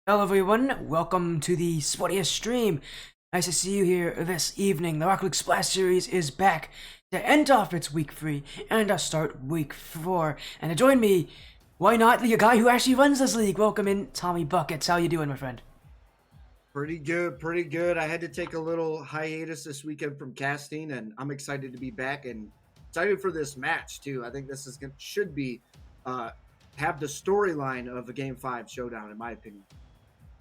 Hello everyone, welcome to the sportiest stream. Nice to see you here this evening. The Rocket League Splash Series is back to end off its week 3 and to start week 4. And to join me, why not the guy who actually runs this league? Welcome in, TommyBuckets. How you doing, my friend? Pretty good, pretty good. I had to take a little hiatus this weekend from casting, and I'm excited to be back and excited for this match too. I think this is should be have the storyline of a Game 5 showdown, in my opinion.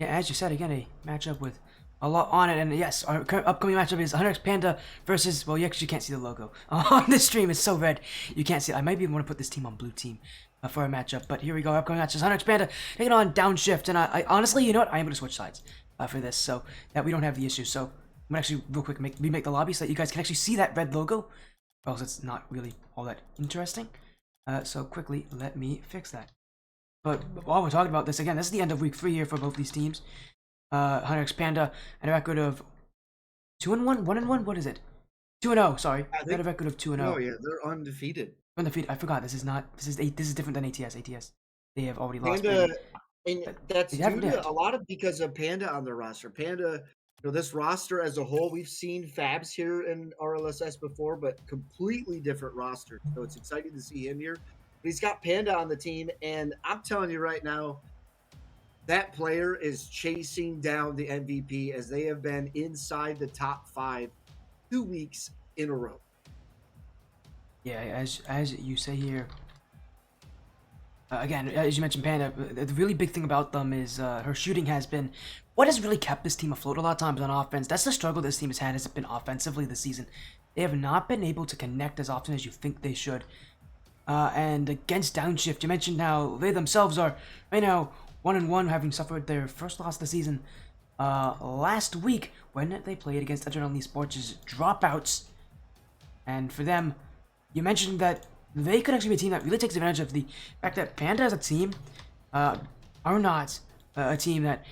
Yeah, as you said, again, a matchup with a lot on it. And yes, our upcoming matchup is 100x Panda versus, well, you actually can't see the logo. On this stream, it's so red, you can't see it. I might even want to put this team on blue team for a matchup. But here we go, upcoming match is 100x Panda taking on Downshift. And I honestly, you know what, I am going to switch sides for this so that we don't have the issue. So I'm going to actually, real quick, remake the lobby so that you guys can actually see that red logo. Or else it's not really all that interesting. So quickly, let me fix that. But while we're talking about this, again, this is the end of week 3 here for both these teams. 100x Panda and a record of 2-1, 1-1. What is it? 2-0. Sorry, they had a record of 2-0. Oh yeah, they're undefeated. Undefeated. I forgot. This is not. This is different than ATS. ATS. They have already lost. Panda, and that's they haven't due yet. to a lot of because of Panda on their roster. Panda, this roster as a whole, we've seen Fabs here in RLSS before, but completely different roster. So it's exciting to see him here. But he's got Panda on the team, and I'm telling you right now, that player is chasing down the MVP as they have been inside the top 5 2 weeks in a row. Yeah, as you say here. Again, as you mentioned, Panda, the really big thing about them is her shooting has been what has really kept this team afloat a lot of times on offense. That's the struggle this team has had, has been offensively this season. They have not been able to connect as often as you think they should. And against Downshift, you mentioned how they themselves are right now 1-1, having suffered their first loss of the season last week when they played against Adrenaline Esports' Dropouts. And for them, you mentioned that they could actually be a team that really takes advantage of the fact that Panda as a team are not a team that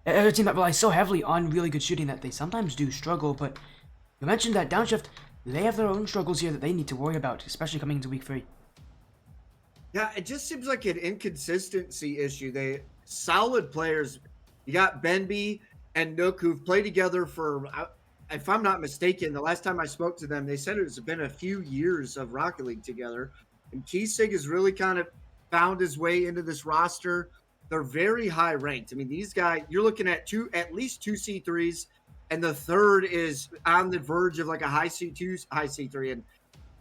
relies so heavily on really good shooting that they sometimes do struggle. But you mentioned that Downshift, they have their own struggles here that they need to worry about, especially coming into week 3. Yeah, it just seems like an inconsistency issue. They solid players. You got Benby and Nook who've played together for, if I'm not mistaken, the last time I spoke to them, they said it's been a few years of Rocket League together. And Keesig has really kind of found his way into this roster. They're very high ranked. I mean, these guys, you're looking at at least 2 C3s, and the third is on the verge of like a high C2, high C3. And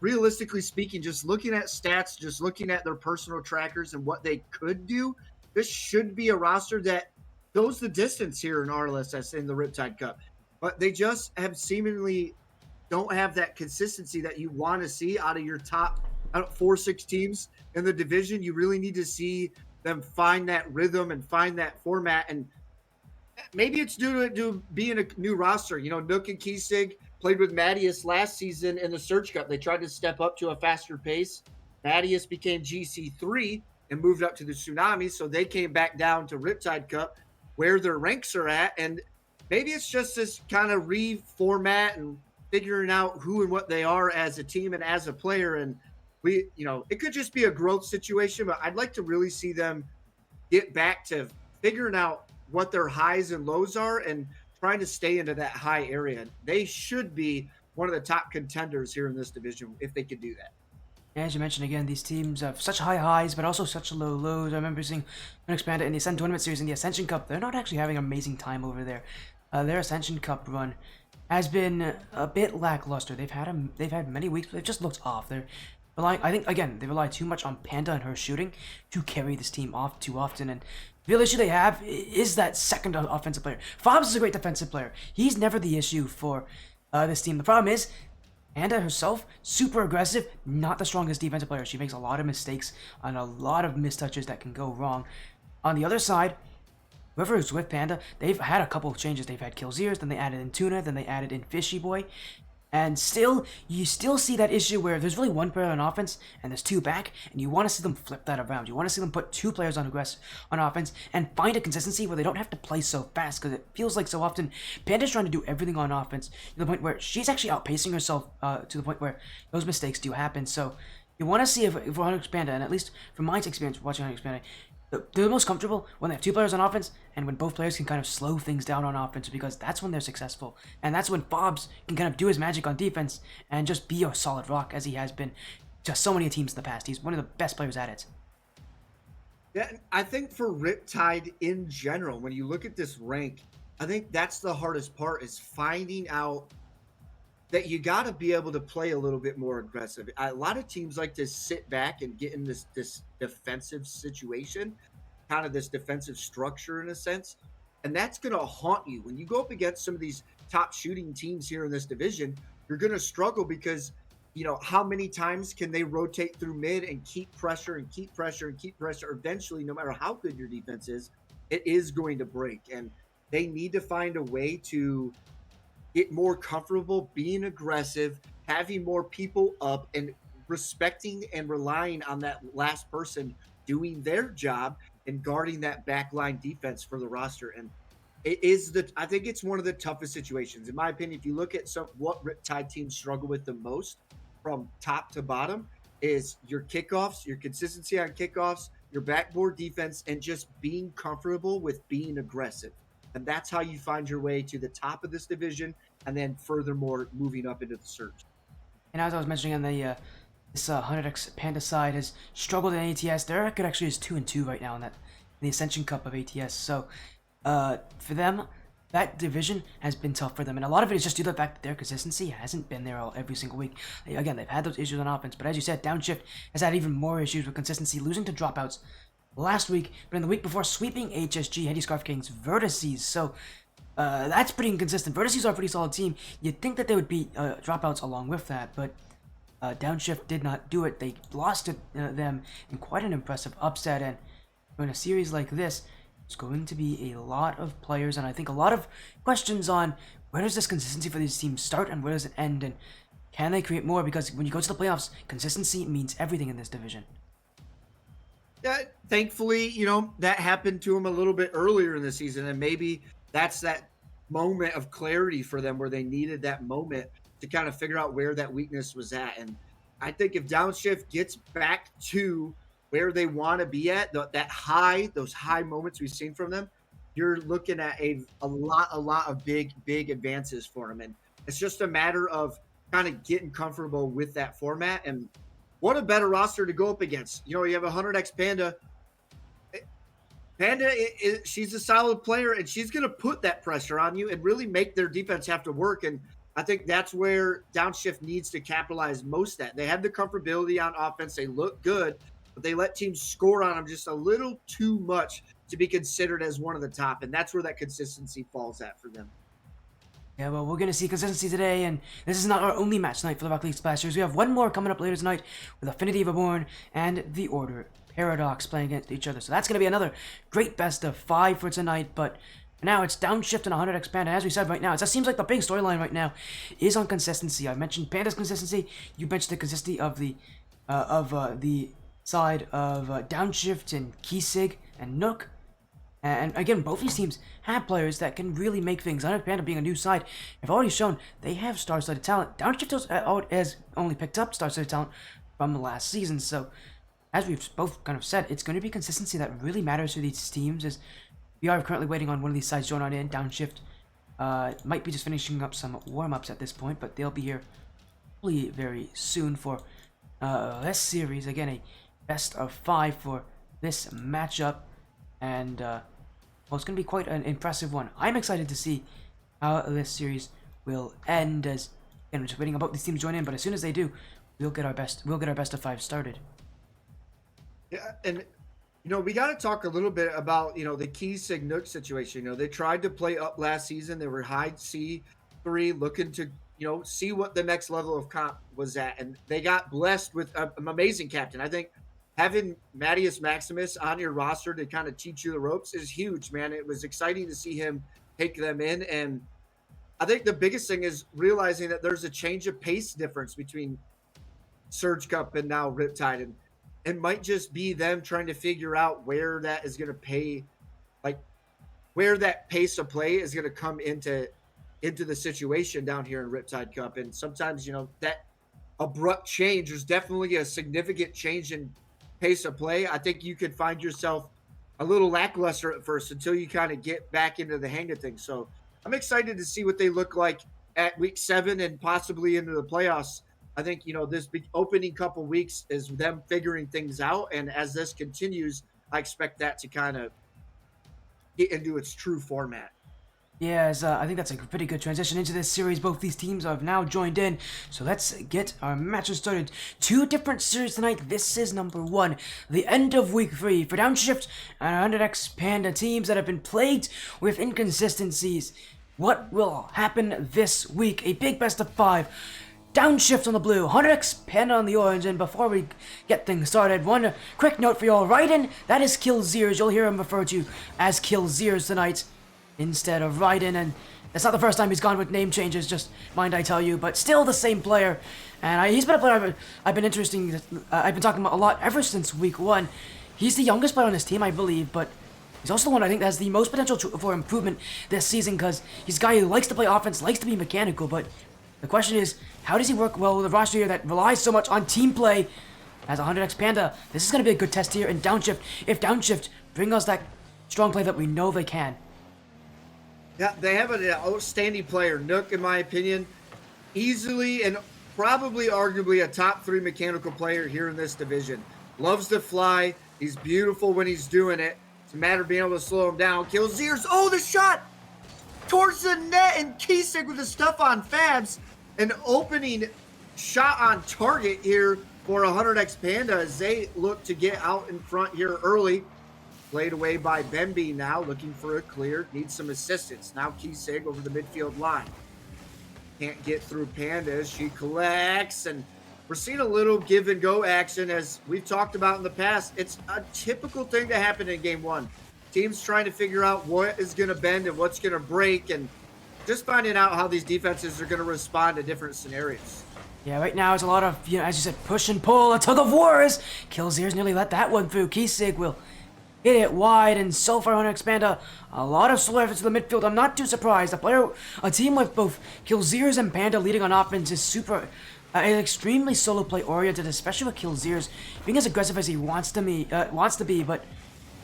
realistically speaking, just looking at stats, just looking at their personal trackers and what they could do, this should be a roster that goes the distance here in RLSS in the Riptide Cup. But they just have seemingly don't have that consistency that you want to see out of your top 4-6 teams in the division. You really need to see them find that rhythm and find that format. And maybe it's due to being a new roster. Nook and Keesig played with Mattias last season in the Surge Cup. They tried to step up to a faster pace. Mattias became GC3 and moved up to the Tsunami, so they came back down to Riptide Cup where their ranks are at. And maybe it's just this kind of reformat and figuring out who and what they are as a team and as a player. And it could just be a growth situation, but I'd like to really see them get back to figuring out what their highs and lows are and trying to stay into that high area. They should be one of the top contenders here in this division if they could do that. As you mentioned, again, these teams have such high highs, but also such low lows. I remember seeing Unexpanded in the Ascent Tournament Series in the Ascension Cup. They're not actually having an amazing time over there. Their Ascension Cup run has been a bit lackluster. They've had many weeks, but they've just looked off. They're relying, I think, again, they rely too much on Panda and her shooting to carry this team off too often. And the real issue they have is that second offensive player. Fobbs is a great defensive player. He's never the issue for this team. The problem is, Panda herself, super aggressive, not the strongest defensive player. She makes a lot of mistakes and a lot of mistouches that can go wrong. On the other side, whoever is with Panda, they've had a couple of changes. They've had Killzeers, then they added in Tuna, then they added in Fishy Boy. And still, you still see that issue where there's really one player on offense and there's 2 back, and you want to see them flip that around. You want to see them put 2 players on offense and find a consistency where they don't have to play so fast, because it feels like so often Panda's trying to do everything on offense to the point where she's actually outpacing herself to the point where those mistakes do happen. So you want to see if 100x Panda, and at least from my experience watching 100x Panda, they're the most comfortable when they have two players on offense and when both players can kind of slow things down on offense because that's when they're successful. And that's when Fobbs can kind of do his magic on defense and just be a solid rock as he has been to so many teams in the past. He's one of the best players at it. Yeah, and I think for Riptide in general, when you look at this rank, I think that's the hardest part is finding out that you got to be able to play a little bit more aggressive. A lot of teams like to sit back and get in this defensive situation, kind of this defensive structure in a sense, and that's going to haunt you when you go up against some of these top shooting teams here in this division. You're going to struggle because how many times can they rotate through mid and keep pressure and keep pressure and keep pressure? Eventually, no matter how good your defense is, it is going to break, and they need to find a way to get more comfortable being aggressive, having more people up, and respecting and relying on that last person doing their job and guarding that backline defense for the roster. And I think it's one of the toughest situations. In my opinion, if you look at what Riptide teams struggle with the most from top to bottom is your kickoffs, your consistency on kickoffs, your backboard defense, and just being comfortable with being aggressive. And that's how you find your way to the top of this division, and then furthermore moving up into the search. And as I was mentioning on the this 100x Panda side has struggled in ATS. Their record actually is 2-2 right now in the Ascension Cup of ATS. So for them, that division has been tough for them, and a lot of it is just due to the fact that their consistency hasn't been there every single week. Again, they've had those issues on offense, but as you said, Downshift has had even more issues with consistency, losing to dropouts last week, but in the week before sweeping HSG, Heady Scarf King's Vertices. So that's pretty inconsistent. Vertices are a pretty solid team. You'd think that they would beat dropouts along with that, but Downshift did not do it. They lost to them in quite an impressive upset, and in a series like this, it's going to be a lot of players, and I think a lot of questions on where does this consistency for these teams start and where does it end, and can they create more? Because when you go to the playoffs, consistency means everything in this division. Yeah, thankfully, that happened to them a little bit earlier in the season, and maybe that's that moment of clarity for them where they needed that moment to kind of figure out where that weakness was at. And I think if Downshift gets back to where they want to be at, those high moments we've seen from them, you're looking at a lot of big advances for them. And it's just a matter of kind of getting comfortable with that format. And what a better roster to go up against. You have 100x Panda. Panda, she's a solid player, and she's going to put that pressure on you and really make their defense have to work. And I think that's where Downshift needs to capitalize most at. They have the comfortability on offense. They look good, but they let teams score on them just a little too much to be considered as one of the top. And that's where that consistency falls at for them. Yeah, well, we're going to see consistency today, and this is not our only match tonight for the Rocket League Splashers. We have one more coming up later tonight with Affinity, Reborn, and The Order Paradox playing against each other. So that's going to be another great best of 5 for tonight, but for now it's Downshift and 100x Panda. As we said right now, it just seems like the big storyline right now is on consistency. I mentioned Panda's consistency. You mentioned the consistency of the side of Downshift and Keysig and Nook. And again, both these teams have players that can really make things. 100 Panda being a new side, have already shown they have star-studded talent. Downshift has only picked up star-studded talent from the last season. So, as we've both kind of said, it's going to be consistency that really matters for these teams. As we are currently waiting on one of these sides join on in. Downshift might be just finishing up some warm-ups at this point, but they'll be here hopefully very soon for this series. Again, a best of 5 for this matchup. And, well, it's going to be quite an impressive one. I'm excited to see how this series will end, as, again, we're just waiting about these teams to join in, but as soon as they do, we'll get our best of 5 started. Yeah, and, we got to talk a little bit about, the Keysig Nook situation. They tried to play up last season. They were high C3, looking to, see what the next level of comp was at, and they got blessed with an amazing captain. I think having Mattias Maximus on your roster to kind of teach you the ropes is huge, man. It was exciting to see him take them in. And I think the biggest thing is realizing that there's a change of pace difference between Surge Cup and now Riptide. And it might just be them trying to figure out where that is going to pay, like where that pace of play is going to come into the situation down here in Riptide Cup. And sometimes, that abrupt change, there's definitely a significant change in pace of play. I think you could find yourself a little lackluster at first until you kind of get back into the hang of things. So I'm excited to see what they look like at week 7 and possibly into the playoffs. I think, this opening couple weeks is them figuring things out. And as this continues, I expect that to kind of get into its true format. Yeah, I think that's a pretty good transition into this series. Both these teams have now joined in, so let's get our matches started. 2 different series tonight. This is number 1, the end of week 3 for Downshift and 100X Panda, teams that have been plagued with inconsistencies. What will happen this week? A big best of 5. Downshift on the blue, 100X Panda on the orange, and before we get things started, one quick note for y'all. Raiden, that is Killzeers. You'll hear him referred to as Killzeers tonight instead of Raiden, and it's not the first time he's gone with name changes, just mind I tell you, but still the same player. And he's been a player I've been talking about a lot ever since week 1. He's the youngest player on his team, I believe, but he's also the one I think that has the most potential for improvement this season, because he's a guy who likes to play offense, likes to be mechanical, but the question is, how does he work well with a roster here that relies so much on team play? As a 100X Panda, this is going to be a good test here in Downshift, if Downshift bring us that strong play that we know they can. Yeah, they have an outstanding player. Nook, in my opinion, easily and probably arguably a top 3 mechanical player here in this division. Loves to fly. He's beautiful when he's doing it. It's a matter of being able to slow him down. Killzeers. Oh, the shot towards the net, and Keysig with the stuff on Fabs. An opening shot on target here for 100X Panda as they look to get out in front here early. Played away by Bemby now, looking for a clear. Needs some assistance. Now Keysig over the midfield line. Can't get through Panda. She collects, and we're seeing a little give and go action as we've talked about in the past. It's a typical thing to happen in game 1. Teams trying to figure out what is going to bend and what's going to break, and just finding out how these defenses are going to respond to different scenarios. Yeah, right now it's a lot of, as you said, push and pull, a tug of war. Killzeers nearly let that one through. Keysig will hit it wide, and so far 100X Panda, a lot of slow efforts to the midfield. I'm not too surprised. A team with both Killzeers and Panda leading on offense is extremely solo play oriented, especially with Killzeers being as aggressive as he wants to be. But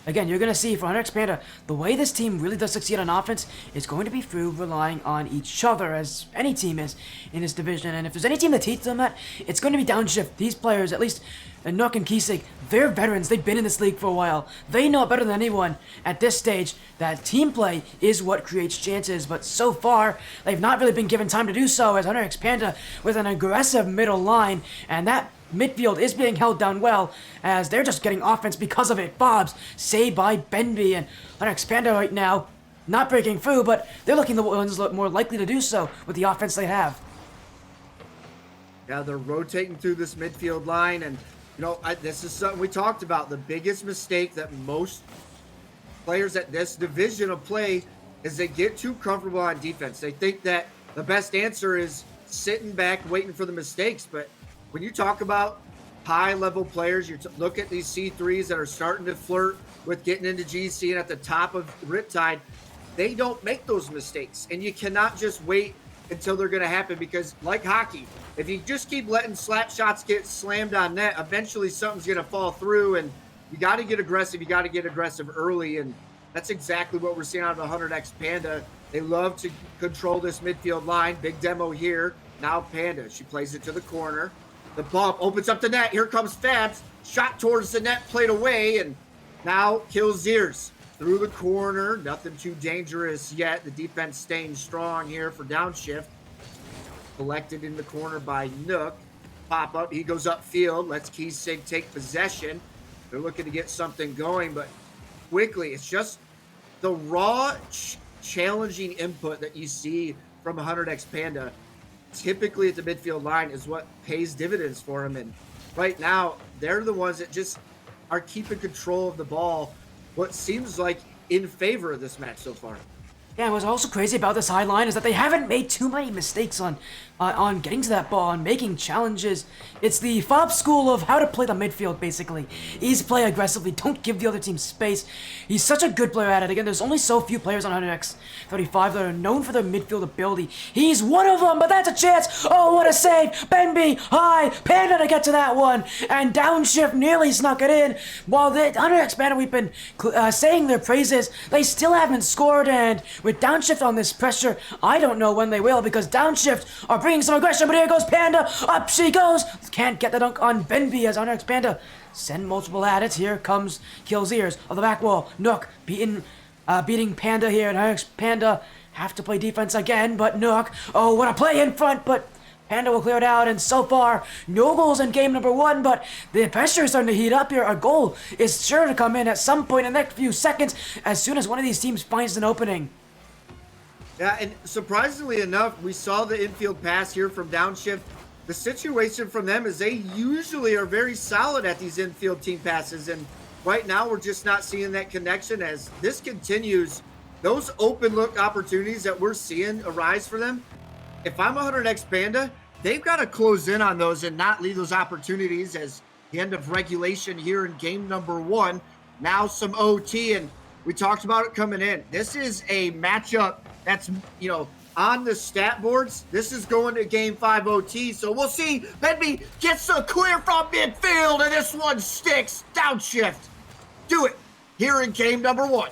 again, you're going to see for 100X Panda, the way this team really does succeed on offense is going to be through relying on each other, as any team is in this division. And if there's any team that teaches them that, it's going to be Downshift. These players, at least Nook and Keysig, they're veterans. They've been in this league for a while. They know better than anyone at this stage that team play is what creates chances. But so far, they've not really been given time to do so, as 100X Panda with an aggressive middle line, and that midfield is being held down well, as they're just getting offense because of it. Bob's saved by Benby, and 100X Panda right now not breaking through, but they're looking the ones more likely to do so with the offense they have. Yeah, they're rotating through this midfield line, and this is something we talked about. The biggest mistake that most players at this division of play is they get too comfortable on defense. They think that the best answer is sitting back, waiting for the mistakes. But when you talk about high-level players, you look at these C3s that are starting to flirt with getting into GC and at the top of Riptide, they don't make those mistakes. And you cannot just wait until they're going to happen, because like hockey, if you just keep letting slap shots get slammed on net, eventually something's going to fall through, and you got to get aggressive. You got to get aggressive early, and that's exactly what we're seeing out of the 100X Panda. They love to control this midfield line. Big demo here. Now Panda, she plays it to the corner. The bump opens up the net. Here comes Fabs. Shot towards the net, played away, and now Killzeers through the corner. Nothing too dangerous yet. The defense staying strong here for Downshift. Collected in the corner by Nook. Pop up. He goes upfield. Lets Keysig take possession. They're looking to get something going, but quickly, it's just the raw, challenging input that you see from 100X Panda. Typically at the midfield line is what pays dividends for him. And right now, they're the ones that just are keeping control of the ball, what seems like in favor of this match so far. Yeah, what's also crazy about this high line is that they haven't made too many mistakes on on getting to that ball and making challenges. It's the Fob school of how to play the midfield, basically. Easy play aggressively, don't give the other team space. He's such a good player at it. Again, there's only so few players on 100x35 that are known for their midfield ability. He's one of them, but that's a chance. Oh, what a save. Benby, high, Panda to get to that one. And Downshift nearly snuck it in. While the 100x Panda, we've been saying their praises, they still haven't scored. And with Downshift on this pressure, I don't know when they will, because Downshift are bringing some aggression. But here goes Panda. Up she goes. Can't get the dunk on Benby as 100x Panda send multiple at it. Here comes Kill's Ears of the back wall. Nook beating Panda here, and 100x Panda have to play defense again, but Nook, oh, what a play in front, but Panda will clear it out, and so far, no goals in game number 1, but the pressure is starting to heat up here. A goal is sure to come in at some point in the next few seconds as soon as one of these teams finds an opening. Yeah, and surprisingly enough, we saw the infield pass here from Downshift. The situation from them is they usually are very solid at these infield team passes, and right now we're just not seeing that connection. As this continues, those open look opportunities that we're seeing arise for them, if I'm 100x Panda, they've got to close in on those and not leave those opportunities. As the end of regulation here in game number 1, now some OT, and we talked about it coming in. This is a matchup that's, on the stat boards. This is going to game 5 OT, so we'll see. Benby gets a clear from midfield, and this one sticks. Downshift do it here in game number 1.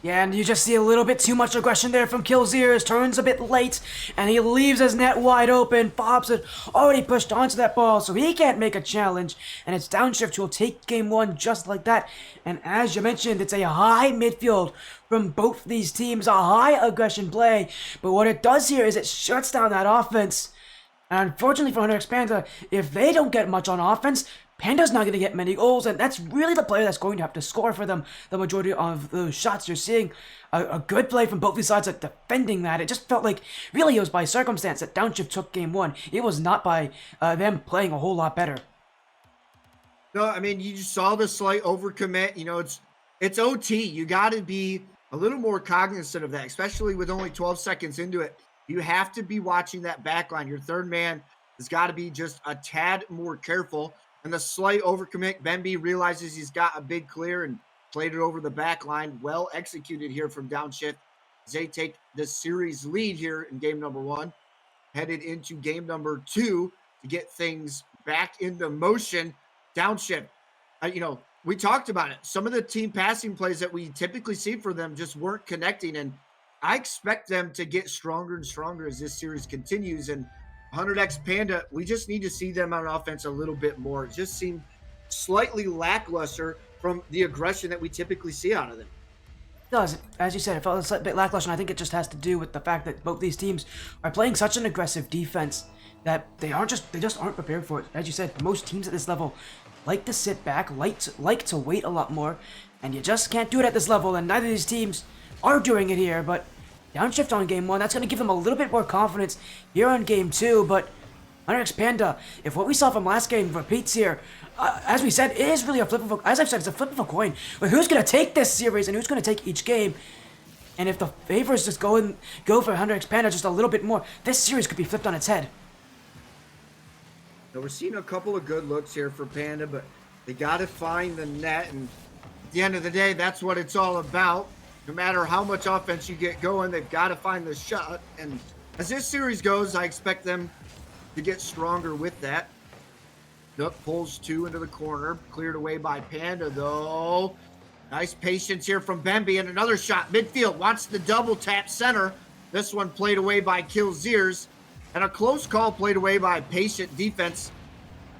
Yeah, and you just see a little bit too much aggression there from Kill's Ears. Turns a bit late, and he leaves his net wide open. Bob's had already pushed onto that ball, so he can't make a challenge. And it's Downshift who will take game 1 just like that. And as you mentioned, it's a high midfield from both these teams, a high aggression play. But what it does here is it shuts down that offense. And unfortunately for 100x Panda, if they don't get much on offense, Panda's not going to get many goals, and that's really the player that's going to have to score for them the majority of those shots. You're seeing a good play from both these sides at defending that. It just felt like really it was by circumstance that Downshift took game 1. It was not by them playing a whole lot better. No, I mean, you just saw the slight overcommit. It's OT. You got to be a little more cognizant of that, especially with only 12 seconds into it. You have to be watching that back line. Your third man has got to be just a tad more careful. And the slight overcommit, Benby realizes he's got a big clear and played it over the back line. Well executed here from Downshift. They take the series lead here in game number 1. Headed into game number 2 to get things back into motion. Downshift, we talked about it. Some of the team passing plays that we typically see for them just weren't connecting. And I expect them to get stronger and stronger as this series continues. And 100x Panda, we just need to see them on offense a little bit more. It just seemed slightly lackluster from the aggression that we typically see out of them. It does. As you said, it felt a bit lackluster, and I think it just has to do with the fact that both these teams are playing such an aggressive defense that they just aren't prepared for it. As you said, most teams at this level like to sit back, like to wait a lot more, and you just can't do it at this level, and neither of these teams are doing it here. But Downshift on game 1, that's going to give them a little bit more confidence here on game 2, but 100x Panda, if what we saw from last game repeats here, as we said, it is really a flip of a, as I've said, it's a flip of a coin. But who's going to take this series and who's going to take each game? And if the favors just go for 100x Panda just a little bit more, this series could be flipped on its head. Now we're seeing a couple of good looks here for Panda, but they got to find the net, and at the end of the day, that's what it's all about. No matter how much offense you get going, they've got to find the shot. And as this series goes, I expect them to get stronger with that. Nook pulls 2 into the corner. Cleared away by Panda, though. Nice patience here from Benby. And another shot. Midfield wants the double tap center. This one played away by Kill's Ears. And a close call played away by patient defense.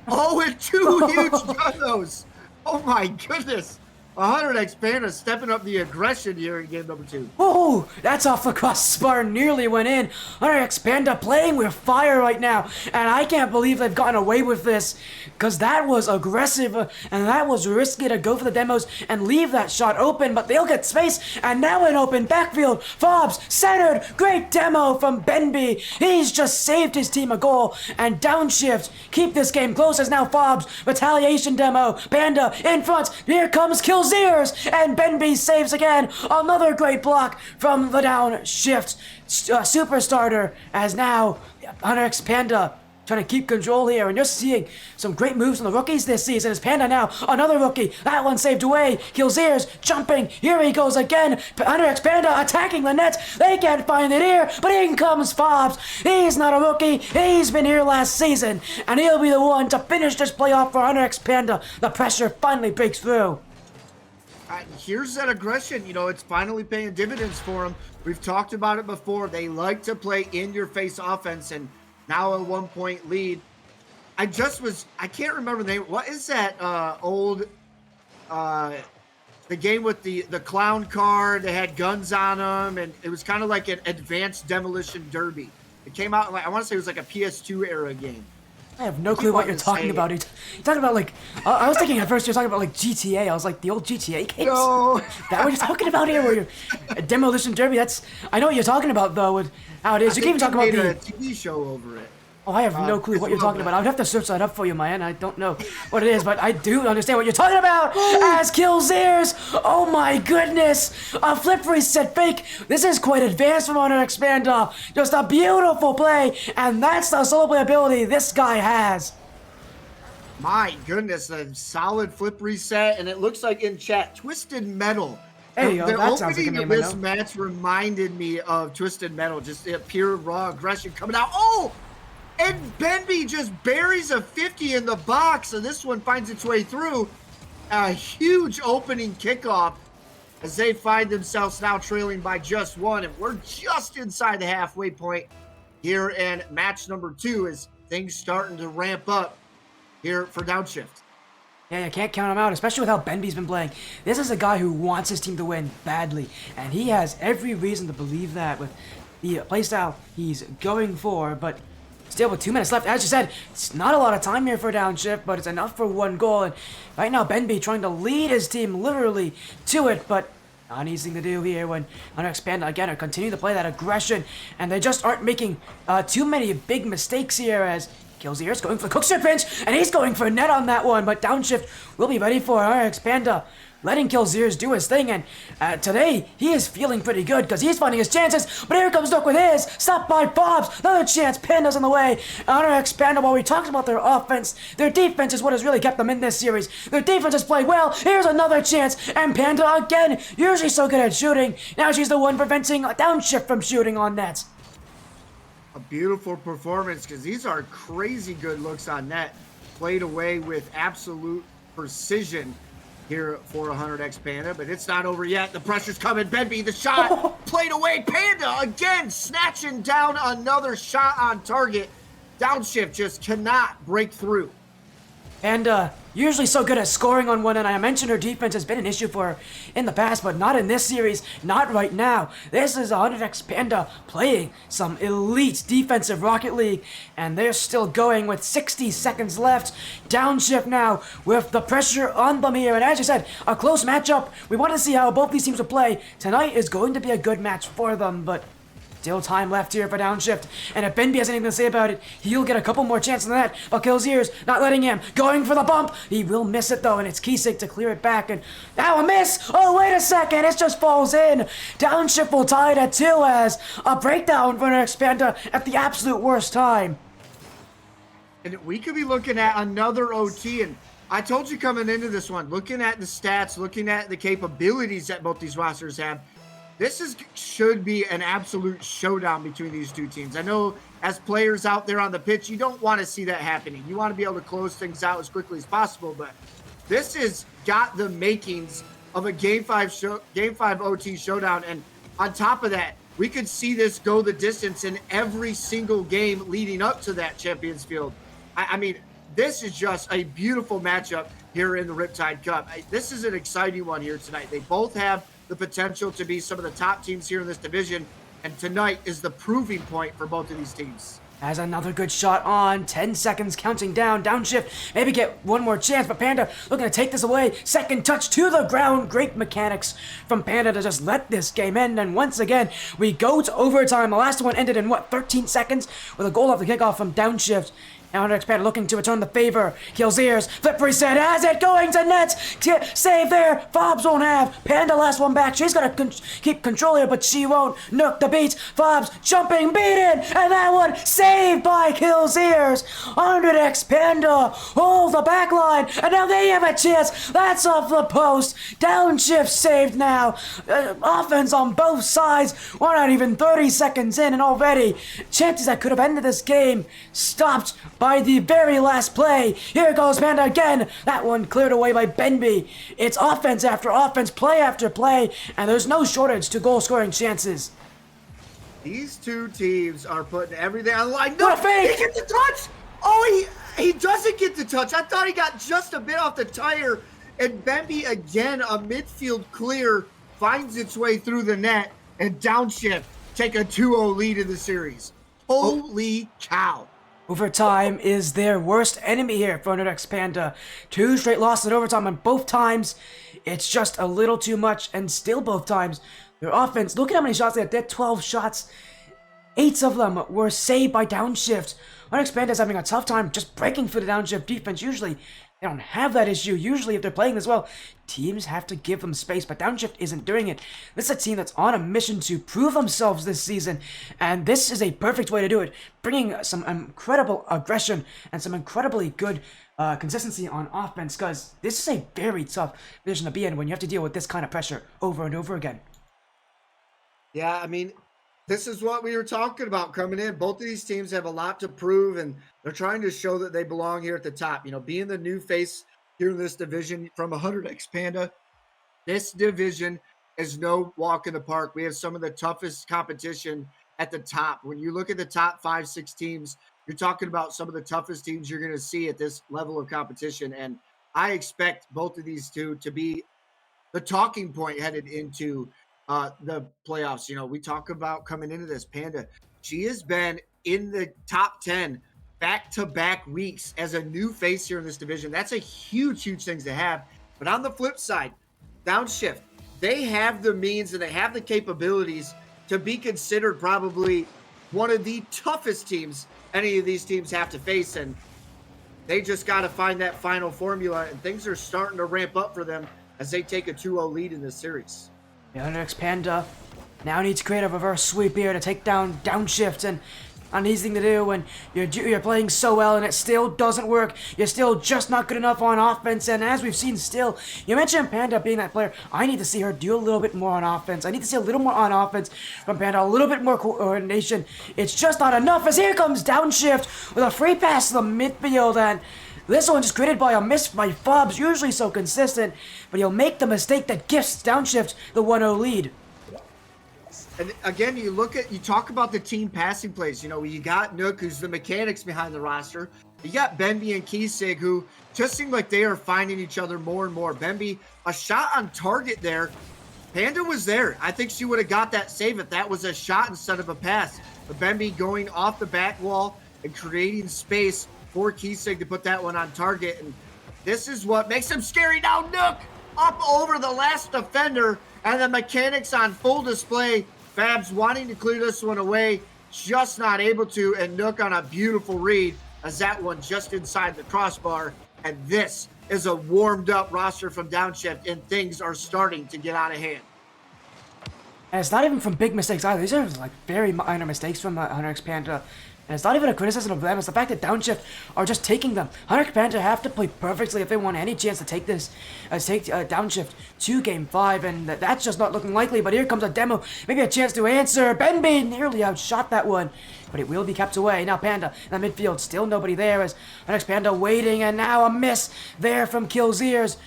Oh, and 2 huge juggos. Oh, my goodness. 100x Panda stepping up the aggression here in game number 2. Oh, that's off the crossbar, nearly went in. 100x Panda playing with fire right now, and I can't believe they've gotten away with this, because that was aggressive, and that was risky to go for the demos and leave that shot open, but they'll get space, and now an open backfield. Fobs centered, great demo from Benby. He's just saved his team a goal, and Downshift keep this game close as now Fobs retaliation demo. Panda in front, here comes Kill kills ears, and Benby saves again. Another great block from the downshift super starter, as now Hunter X Panda trying to keep control here, and you're seeing some great moves from the rookies this season. As Panda now, another rookie, that one saved away. Kills ears, jumping, here he goes again. Hunter X Panda attacking the net. They can't find it here, but in comes Fobs. He's not a rookie, he's been here last season, and he'll be the one to finish this playoff for Hunter X Panda. The pressure finally breaks through. Here's that aggression. You know, it's finally paying dividends for them. We've talked about it before. They like to play in-your-face offense, and now a 1-point lead. I can't remember the name. What is that old, the game with the clown car? They had guns on them, and it was kind of like an advanced demolition derby. It came out, like, I want to say it was like a PS2 era game. I have no clue what you're talking about. You're talking about, like, I was thinking at first you're talking about, like, GTA. I was like, the old GTA games? No. That what you're talking about here? Where you're Demolition Derby? I know what you're talking about, though, with how it is. You can even talk about a TV show over it. Oh, I have no clue what you're talking about. I would have to search that up for you, man. I don't know what it is, but I do understand what you're talking about. As kills ears. Oh my goodness. A flip reset fake. This is quite advanced from Hunter X Panda. Just a beautiful play, and that's the solo play ability this guy has. My goodness, a solid flip reset, and it looks like in chat, Twisted Metal. Hey, the that sounds like a opening name of I this know. match reminded me of Twisted Metal, just pure raw aggression coming out. Oh! And Benby just buries a 50 in the box, and this one finds its way through. A huge opening kickoff as they find themselves now trailing by just one, and we're just inside the halfway point here in match number 2 as things starting to ramp up here for Downshift. Yeah, you can't count him out, especially with how Benby's been playing. This is a guy who wants his team to win badly, and he has every reason to believe that with the playstyle he's going for, but still with 2 minutes left, as you said, it's not a lot of time here for Downshift, but it's enough for 1 goal, and right now Benby trying to lead his team literally to it, but not an easy thing to do here when Hunter X Panda again are continuing to play that aggression, and they just aren't making too many big mistakes here as kills ears going for the Cookster pinch, and he's going for net on that one, but Downshift will be ready for Hunter X Panda, letting Kills Ears do his thing, and today he is feeling pretty good because he's finding his chances, but here comes Nook with his, stopped by Bob's, another chance, Panda's on the way. Hunter X Panda, while we talked about their offense, their defense is what has really kept them in this series. Their defense has played well, here's another chance, and Panda again, usually so good at shooting, now she's the one preventing Downshift from shooting on net. A beautiful performance because these are crazy good looks on net, played away with absolute precision here for 100x Panda, but it's not over yet. The pressure's coming. Benby, the shot, played away. Panda again snatching down another shot on target. Downshift just cannot break through. And usually so good at scoring on one, and I mentioned her defense has been an issue for her in the past, but not in this series, not right now. This is 100x Panda playing some elite defensive Rocket League, and they're still going with 60 seconds left. Downshift now with the pressure on them here, and as you said, a close matchup. We want to see how both these teams will play. Tonight is going to be a good match for them, but still time left here for Downshift, and if Benby has anything to say about it, he'll get a couple more chances than that, but Kills Ears not letting him, going for the bump, he will miss it though, and it's Kisik to clear it back, and now a miss, oh wait a second, it just falls in. Downshift will tie it at 2 as a breakdown for an Expander at the absolute worst time. And we could be looking at another OT, and I told you coming into this one, looking at the stats, looking at the capabilities that both these rosters have, this should be an absolute showdown between these two teams. I know as players out there on the pitch, you don't want to see that happening. You want to be able to close things out as quickly as possible, but this has got the makings of a Game 5 OT showdown. And on top of that, we could see this go the distance in every single game leading up to that Champions Field. I mean, this is just a beautiful matchup here in the Riptide Cup. This is an exciting one here tonight. They both have the potential to be some of the top teams here in this division, and tonight is the proving point for both of these teams. As another good shot on, 10 seconds counting down, Downshift, maybe get one more chance, but Panda looking to take this away, second touch to the ground, great mechanics from Panda to just let this game end, and once again, we go to overtime. The last one ended in, 13 seconds, with a goal off the kickoff from Downshift, Now Hunter X Panda looking to return the favor. Kills ears. Flip reset. Has it going to net. Save there. Fobs won't have. Panda last one back. She's going to keep control here, but she won't. Nook the beat. Fobs jumping, beaten. And that one saved by Kills ears. 100X Panda hold the back line. And now they have a chance. That's off the post. Downshift saved now. Offense on both sides. We're not even 30 seconds in, and already chances that could have ended this game stopped by the very last play. Here goes Panda again. That one cleared away by Benby. It's offense after offense, play after play, and there's no shortage to goal scoring chances. These two teams are putting everything on the line. No, what a fake! He gets the touch! Oh, he doesn't get the touch. I thought he got just a bit off the tire. And Benby again, a midfield clear, finds its way through the net, and Downshift take a 2-0 lead in the series. Holy cow. Overtime is their worst enemy here for 100X Panda. 2 straight losses in overtime, and both times it's just a little too much, and still both times their offense, look at how many shots they had. They had 12 shots. 8 of them were saved by Downshift. 100X Panda is having a tough time just breaking through the Downshift defense. Usually they don't have that issue. Usually if they're playing this well, teams have to give them space, but Downshift isn't doing it. This is a team that's on a mission to prove themselves this season, and this is a perfect way to do it, bringing some incredible aggression and some incredibly good consistency on offense, because this is a very tough position to be in when you have to deal with this kind of pressure over and over again. Yeah, I mean, this is what we were talking about coming in. Both of these teams have a lot to prove, and they're trying to show that they belong here at the top. You know, being the new face here in this division from 100X Panda, this division is no walk in the park. We have some of the toughest competition at the top. When you look at the top 5-6 teams, you're talking about some of the toughest teams you're going to see at this level of competition. And I expect both of these two to be the talking point headed into the playoffs. You know, we talk about coming into this, Panda, she has been in the top 10 back-to-back weeks as a new face here in this division. That's a huge thing to have. But on the flip side, Downshift, they have the means and they have the capabilities to be considered probably one of the toughest teams any of these teams have to face, and they just got to find that final formula, and things are starting to ramp up for them as they take a 2-0 lead in this series. The 100X Panda now needs to create a reverse sweep here to take down Downshift, and an easy thing to do when you're playing so well and it still doesn't work. You're still just not good enough on offense, and as we've seen still, you mentioned Panda being that player. I need to see her do a little bit more on offense. I need to see a little more on offense from Panda, a little bit more coordination. It's just not enough, as here comes Downshift with a free pass to the midfield, and this one just created by a miss by Fobs, usually so consistent, but he'll make the mistake that gifts Downshift the 1-0 lead. And again, you talk about the team passing plays. You know, you got Nook, who's the mechanics behind the roster. You got Benby and Kiesig, who just seem like they are finding each other more and more. Benby, a shot on target there. Panda was there. I think she would have got that save if that was a shot instead of a pass. But Benby going off the back wall and creating space for Kiesig to put that one on target. And this is what makes him scary. Now Nook up over the last defender, and the mechanics on full display. Fabs wanting to clear this one away, just not able to, and Nook on a beautiful read as that one just inside the crossbar. And this is a warmed up roster from Downshift, and things are starting to get out of hand. And it's not even from big mistakes either. These are like very minor mistakes from 100X Panda. And it's not even a criticism of them, it's the fact that Downshift are just taking them. 100X Panda have to play perfectly if they want any chance to take this, take Downshift to Game 5, and that's just not looking likely. But here comes a demo, maybe a chance to answer. Benby nearly outshot that one, but it will be kept away. Now Panda in the midfield, still nobody there as 100X Panda waiting, and now a miss there from Killseers.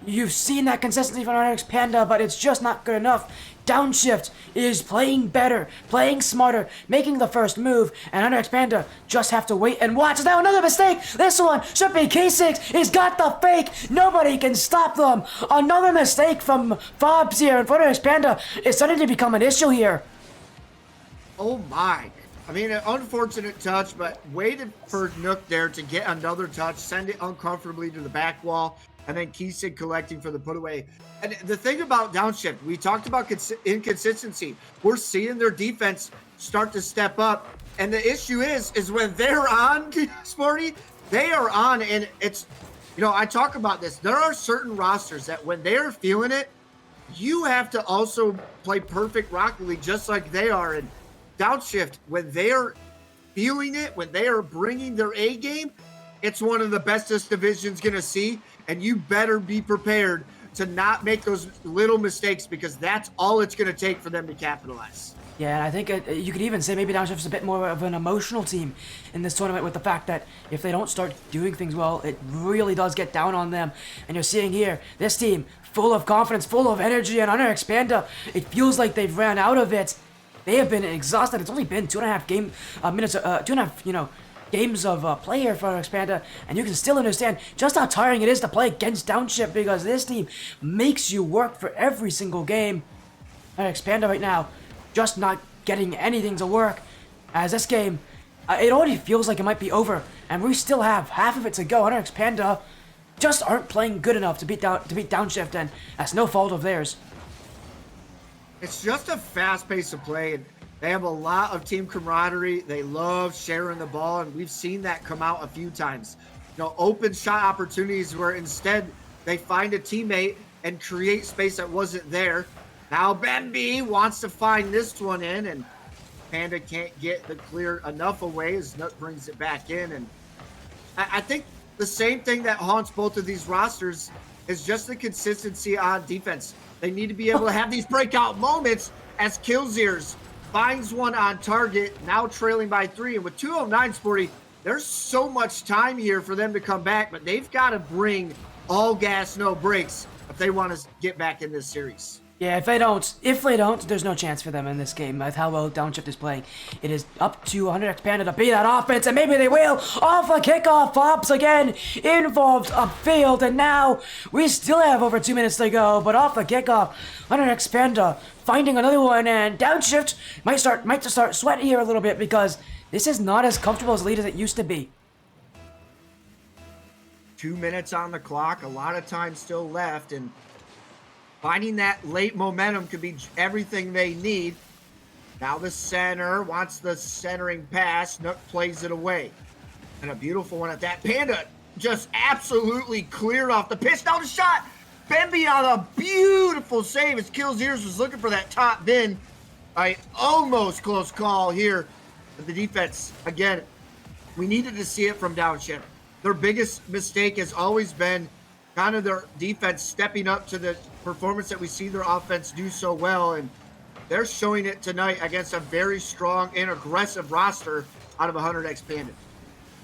You've seen that consistency from 100X Panda, but it's just not good enough. Downshift is playing better, playing smarter, making the first move, and 100X Panda just have to wait and watch. Now another mistake! This one should be K6. He's got the fake. Nobody can stop them. Another mistake from Fobs here, and 100X Panda is starting to become an issue here. Oh my. I mean, an unfortunate touch, but waited for Nook there to get another touch, send it uncomfortably to the back wall, and then Kiesig collecting for the put away. And the thing about Downshift, we talked about inconsistency. We're seeing their defense start to step up. And the issue is when they're on, Sporty, they are on, and it's, I talk about this. There are certain rosters that when they're feeling it, you have to also play perfect Rocket League just like they are. And Downshift, when they're feeling it, when they are bringing their A game, it's one of the best this division's going to see. And you better be prepared to not make those little mistakes, because that's all it's going to take for them to capitalize. Yeah, and I think you could even say maybe Downshift's a bit more of an emotional team in this tournament, with the fact that if they don't start doing things well, it really does get down on them. And you're seeing here, this team, full of confidence, full of energy, and under Expander, it feels like they've ran out of it. They have been exhausted. It's only been 2.5 minutes, 2.5, games of play here for Expander, and you can still understand just how tiring it is to play against Downshift, because this team makes you work for every single game. And Expander right now, just not getting anything to work, as this game, it already feels like it might be over, and we still have half of it to go. Hunter Expander just aren't playing good enough to beat Downshift, and that's no fault of theirs. It's just a fast pace of play, and they have a lot of team camaraderie. They love sharing the ball, and we've seen that come out a few times. Open shot opportunities where instead they find a teammate and create space that wasn't there. Now Benby wants to find this one in, and Panda can't get the clear enough away as Nook brings it back in. And I think the same thing that haunts both of these rosters is just the consistency on defense. They need to be able to have these breakout moments as Killzeers finds one on target, now trailing by 3. And with 2:09, Sporty, there's so much time here for them to come back, but they've got to bring all gas, no brakes if they want to get back in this series. Yeah, if they don't, there's no chance for them in this game with how well Downshift is playing. It is up to 100 Expander to be that offense, and maybe they will. Off a kickoff, Fops again involved upfield, and now we still have over 2 minutes to go, but off the kickoff, 100 Expander finding another one, and Downshift might start sweating here a little bit, because this is not as comfortable as lead as it used to be. 2 minutes on the clock, a lot of time still left, and finding that late momentum could be everything they need. Now the center wants the centering pass. Nook plays it away. And a beautiful one at that. Panda just absolutely cleared off the pitch. Now the shot. Benby on a beautiful save as Killzeers was looking for that top bin. Almost close call here. But the defense, again, we needed to see it from Downshift. Their biggest mistake has always been kind of their defense stepping up to the performance that we see their offense do so well, and they're showing it tonight against a very strong and aggressive roster out of 100 Expanded.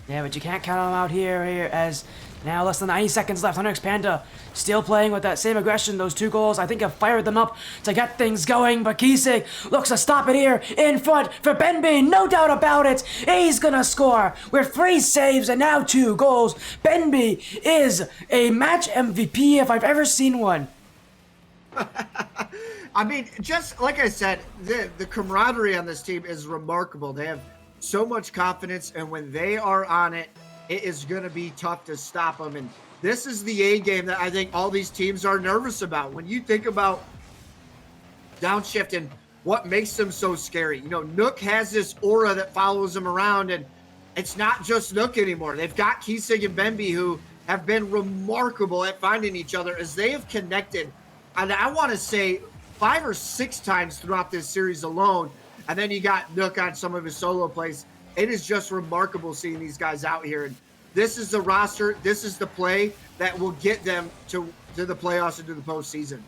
Yeah, but you can't count them out here as now less than 90 seconds left. 100 Expander still playing with that same aggression. Those 2 goals, I think, have fired them up to get things going. But Kisig looks to stop it here in front for Benby. No doubt about it. He's going to score with 3 saves and now 2 goals. Benby is a match MVP if I've ever seen one. I mean, just like I said, the camaraderie on this team is remarkable. They have so much confidence, and when they are on it, it is going to be tough to stop them. And this is the A game that I think all these teams are nervous about. When you think about Downshift and what makes them so scary, Nook has this aura that follows him around, and it's not just Nook anymore. They've got Kisig and Benby, who have been remarkable at finding each other as they have connected. And I want to say 5 or 6 times throughout this series alone. And then you got Nook on some of his solo plays. It is just remarkable seeing these guys out here. And this is the roster, this is the play that will get them to the playoffs and to the postseason.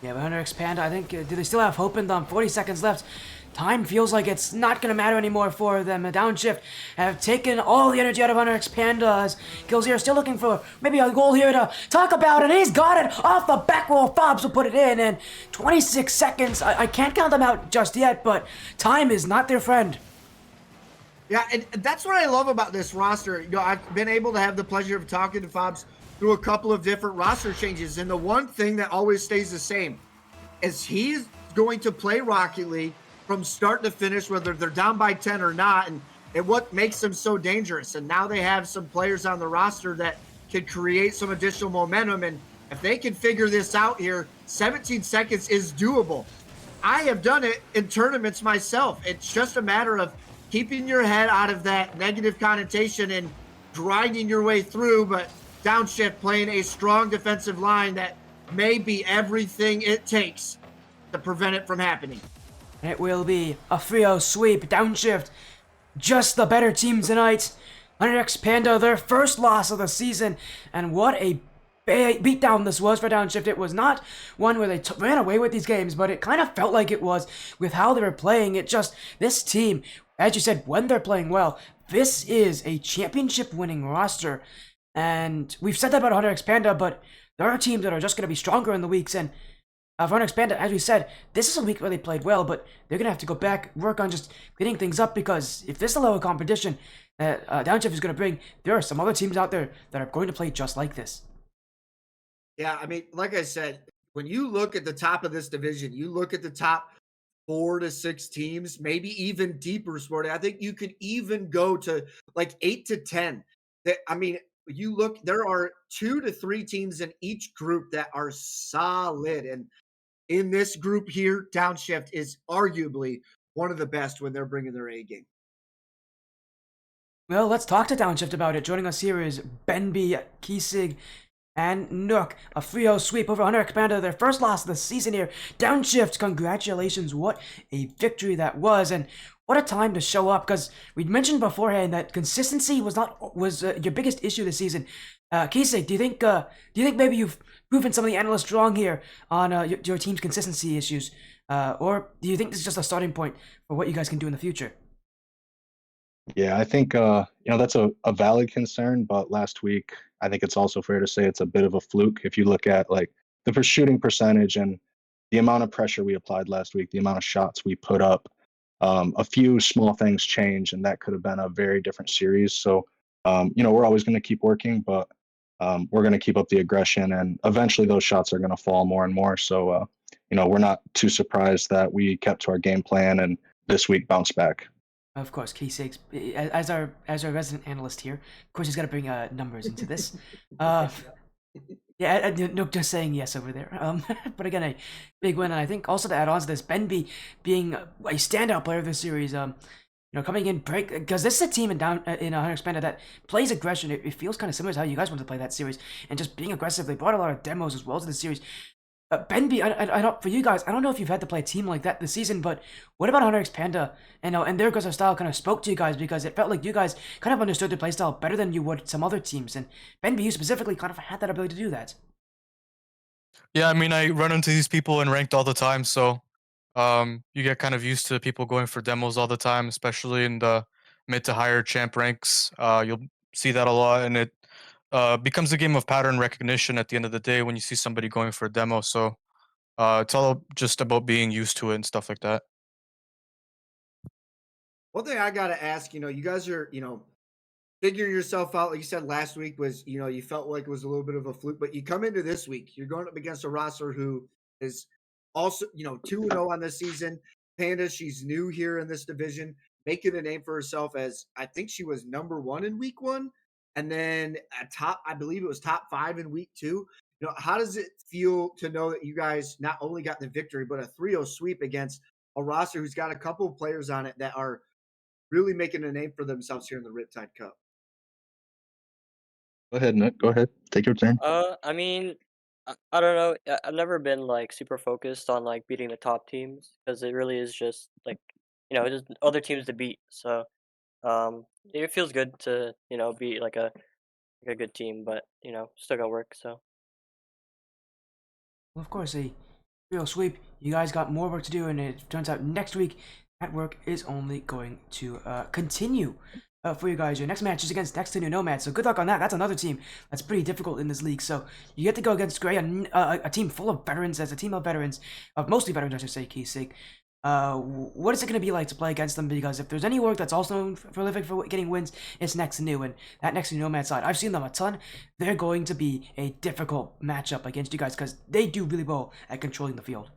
Yeah, but Hunter Expander, I think, do they still have hope in them? 40 seconds left. Time feels like it's not going to matter anymore for them. Downshift have taken all the energy out of Hunter Expander as Killzeer still looking for maybe a goal here to talk about, and he's got it off the back roll. Fobs will put it in, and 26 seconds. I can't count them out just yet, but time is not their friend. Yeah, and that's what I love about this roster. I've been able to have the pleasure of talking to Fobs through a couple of different roster changes, and the one thing that always stays the same is he's going to play Rocket League from start to finish, whether they're down by 10 or not, and what makes them so dangerous. And now they have some players on the roster that can create some additional momentum, and if they can figure this out here, 17 seconds is doable. I have done it in tournaments myself. It's just a matter of, keeping your head out of that negative connotation and grinding your way through, but Downshift playing a strong defensive line that may be everything it takes to prevent it from happening. And it will be a 3-0 sweep. Downshift, just the better team tonight. 100X Panda, their first loss of the season. And what a beatdown this was for Downshift. It was not one where they ran away with these games, but it kind of felt like it was with how they were playing. It just, this team, as you said, when they're playing well, this is a championship winning roster. And we've said that about 100X Panda, but there are teams that are just going to be stronger in the weeks. And for 100X Panda, as we said, this is a week where they played well, but they're going to have to go back, work on just cleaning things up, because if this is the level of competition that Downshift is going to bring, there are some other teams out there that are going to play just like this. Yeah, I mean, like I said, when you look at the top of this division, you look at the top 4 to 6 teams, maybe even deeper, Sporty. I think you could even go to like 8 to 10. I mean, you look, there are 2 to 3 teams in each group that are solid. And in this group here, Downshift is arguably one of the best when they're bringing their A game. Well, let's talk to Downshift about it. Joining us here is Benby, Kiesig, and Nook. A 3-0 sweep over 100X Panda, their first loss of the season here. Downshift, congratulations. What a victory that was, and what a time to show up, because we mentioned beforehand that consistency was your biggest issue this season. Kiesig, do you think maybe you've proven some of the analysts wrong here on your team's consistency issues? Or do you think this is just a starting point for what you guys can do in the future? Yeah, I think that's a valid concern, but last week I think it's also fair to say it's a bit of a fluke. If you look at like the shooting percentage and the amount of pressure we applied last week, the amount of shots we put up, a few small things change, and that could have been a very different series. So we're always going to keep working, but we're going to keep up the aggression, and eventually those shots are going to fall more and more. So we're not too surprised that we kept to our game plan and this week bounced back. Of course, K6, as our resident analyst here, of course he's got to bring numbers into this. Yeah, Nook just saying yes over there. But again, a big win, and I think also to add on to this, Benby being a standout player of this series. Coming in break, because this is a team in 100X Panda that plays aggression. It feels kind of similar to how you guys want to play that series, and just being aggressive. They brought a lot of demos as well to the series. Benby, I don't, for you guys, I don't know if you've had to play a team like that this season, but what about 100X Panda? And their aggressive style kind of spoke to you guys, because it felt like you guys kind of understood their playstyle better than you would some other teams, and Benby, you specifically kind of had that ability to do that. Yeah, I mean, I run into these people in ranked all the time, so you get kind of used to people going for demos all the time, especially in the mid to higher champ ranks. You'll see that a lot, and it becomes a game of pattern recognition at the end of the day when you see somebody going for a demo. So it's all just about being used to it and stuff like that. One thing I got to ask, you guys are, figuring yourself out. Like you said, last week was, you felt like it was a little bit of a fluke, but you come into this week, you're going up against a roster who is also, 2-0 on this season. Panda, she's new here in this division, making a name for herself as, I think she was number 1 in week 1. And then I believe it was top 5 in week 2. How does it feel to know that you guys not only got the victory, but a 3-0 sweep against a roster who's got a couple of players on it that are really making a name for themselves here in the Riptide Cup? Go ahead, Nick. Go ahead. Take your turn. I mean, I don't know. I've never been like super focused on like beating the top teams, because it really is just like just other teams to beat. So it feels good to beat like a good team, but still got work. So Well, of course, a real sweep. You guys got more work to do, and it turns out next week that work is only going to continue for you guys. Your next match is against next to new Nomads, so good luck on that. That's another team that's pretty difficult in this league. So you get to go against Gray, a team full of veterans, as a team of veterans, mostly veterans, I should say, Kiesig. What is it going to be like to play against them? Because if there's any work that's also prolific for getting wins, it's next to new, and that next to Nomad side, I've seen them a ton. They're going to be a difficult matchup against you guys, because they do really well at controlling the field.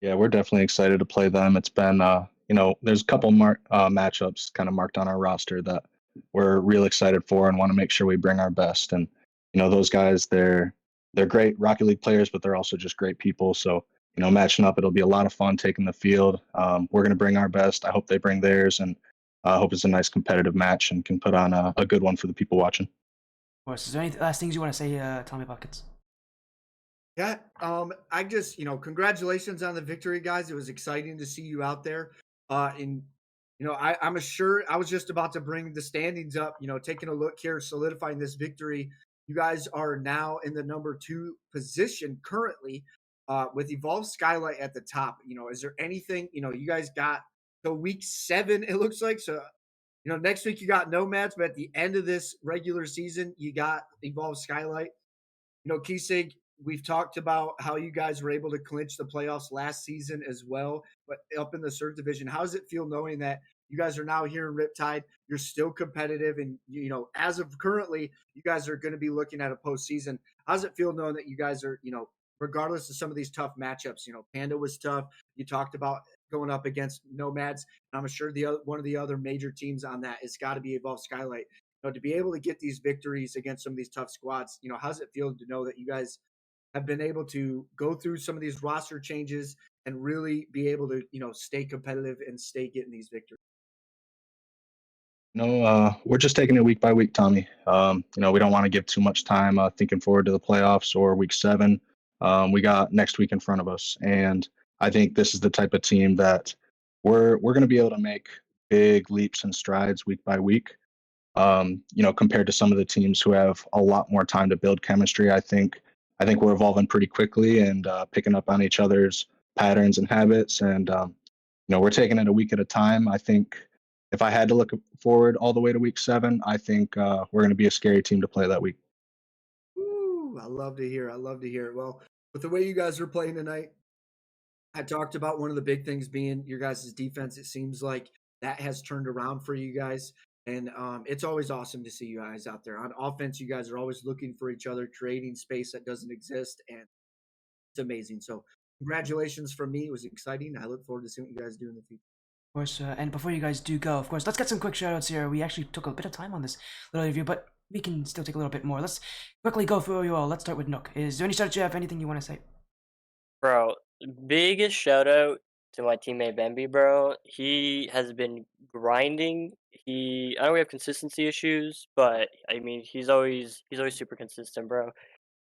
Yeah, we're definitely excited to play them. It's been, there's a couple matchups kind of marked on our roster that we're real excited for and want to make sure we bring our best. And those guys, they're great Rocket League players, but they're also just great people. So matching up. It'll be a lot of fun taking the field. We're going to bring our best. I hope they bring theirs, and I hope it's a nice competitive match and can put on a good one for the people watching. Of course. Is there any last things you want to say, Tommy Buckets? Yeah, I just, congratulations on the victory, guys. It was exciting to see you out there. And I'm sure I was just about to bring the standings up. Taking a look here, solidifying this victory. You guys are now in the number 2 position currently, with Evolved Skylight at the top. Is there anything you guys got the week 7? It looks like so. Next week you got Nomads, but at the end of this regular season, you got Evolved Skylight. Keysig, we've talked about how you guys were able to clinch the playoffs last season as well, but up in the Surge division. How does it feel knowing that you guys are now here in Riptide? You're still competitive, and as of currently, you guys are going to be looking at a postseason. How does it feel knowing that you guys are, regardless of some of these tough matchups? Panda was tough. You talked about going up against Nomads. I'm sure one of the other major teams on that has got to be Evolved Skylight. To be able to get these victories against some of these tough squads, how does it feel to know that you guys have been able to go through some of these roster changes and really be able to, stay competitive and stay getting these victories? We're just taking it week by week, Tommy. We don't want to give too much time thinking forward to the playoffs or week 7. We got next week in front of us, and I think this is the type of team that we're going to be able to make big leaps and strides week by week. Compared to some of the teams who have a lot more time to build chemistry, I think we're evolving pretty quickly and picking up on each other's patterns and habits. And we're taking it a week at a time. I think if I had to look forward all the way to week 7, I think we're going to be a scary team to play that week. Ooh, I love to hear. I love to hear. Well, with the way you guys are playing tonight, I talked about one of the big things being your guys' defense. It seems like that has turned around for you guys. And it's always awesome to see you guys out there. On offense, you guys are always looking for each other, creating space that doesn't exist. And it's amazing. So congratulations from me. It was exciting. I look forward to seeing what you guys do in the future. Of course, and before you guys do go, of course, let's get some quick shoutouts here. We actually took a bit of time on this little interview, but we can still take a little bit more. Let's quickly go through you all. Let's start with Nook. Is there any shoutouts you have? Anything you want to say? Bro, biggest shout out to my teammate Bambi, bro. He has been grinding. I know we have consistency issues, but I mean he's always super consistent, bro.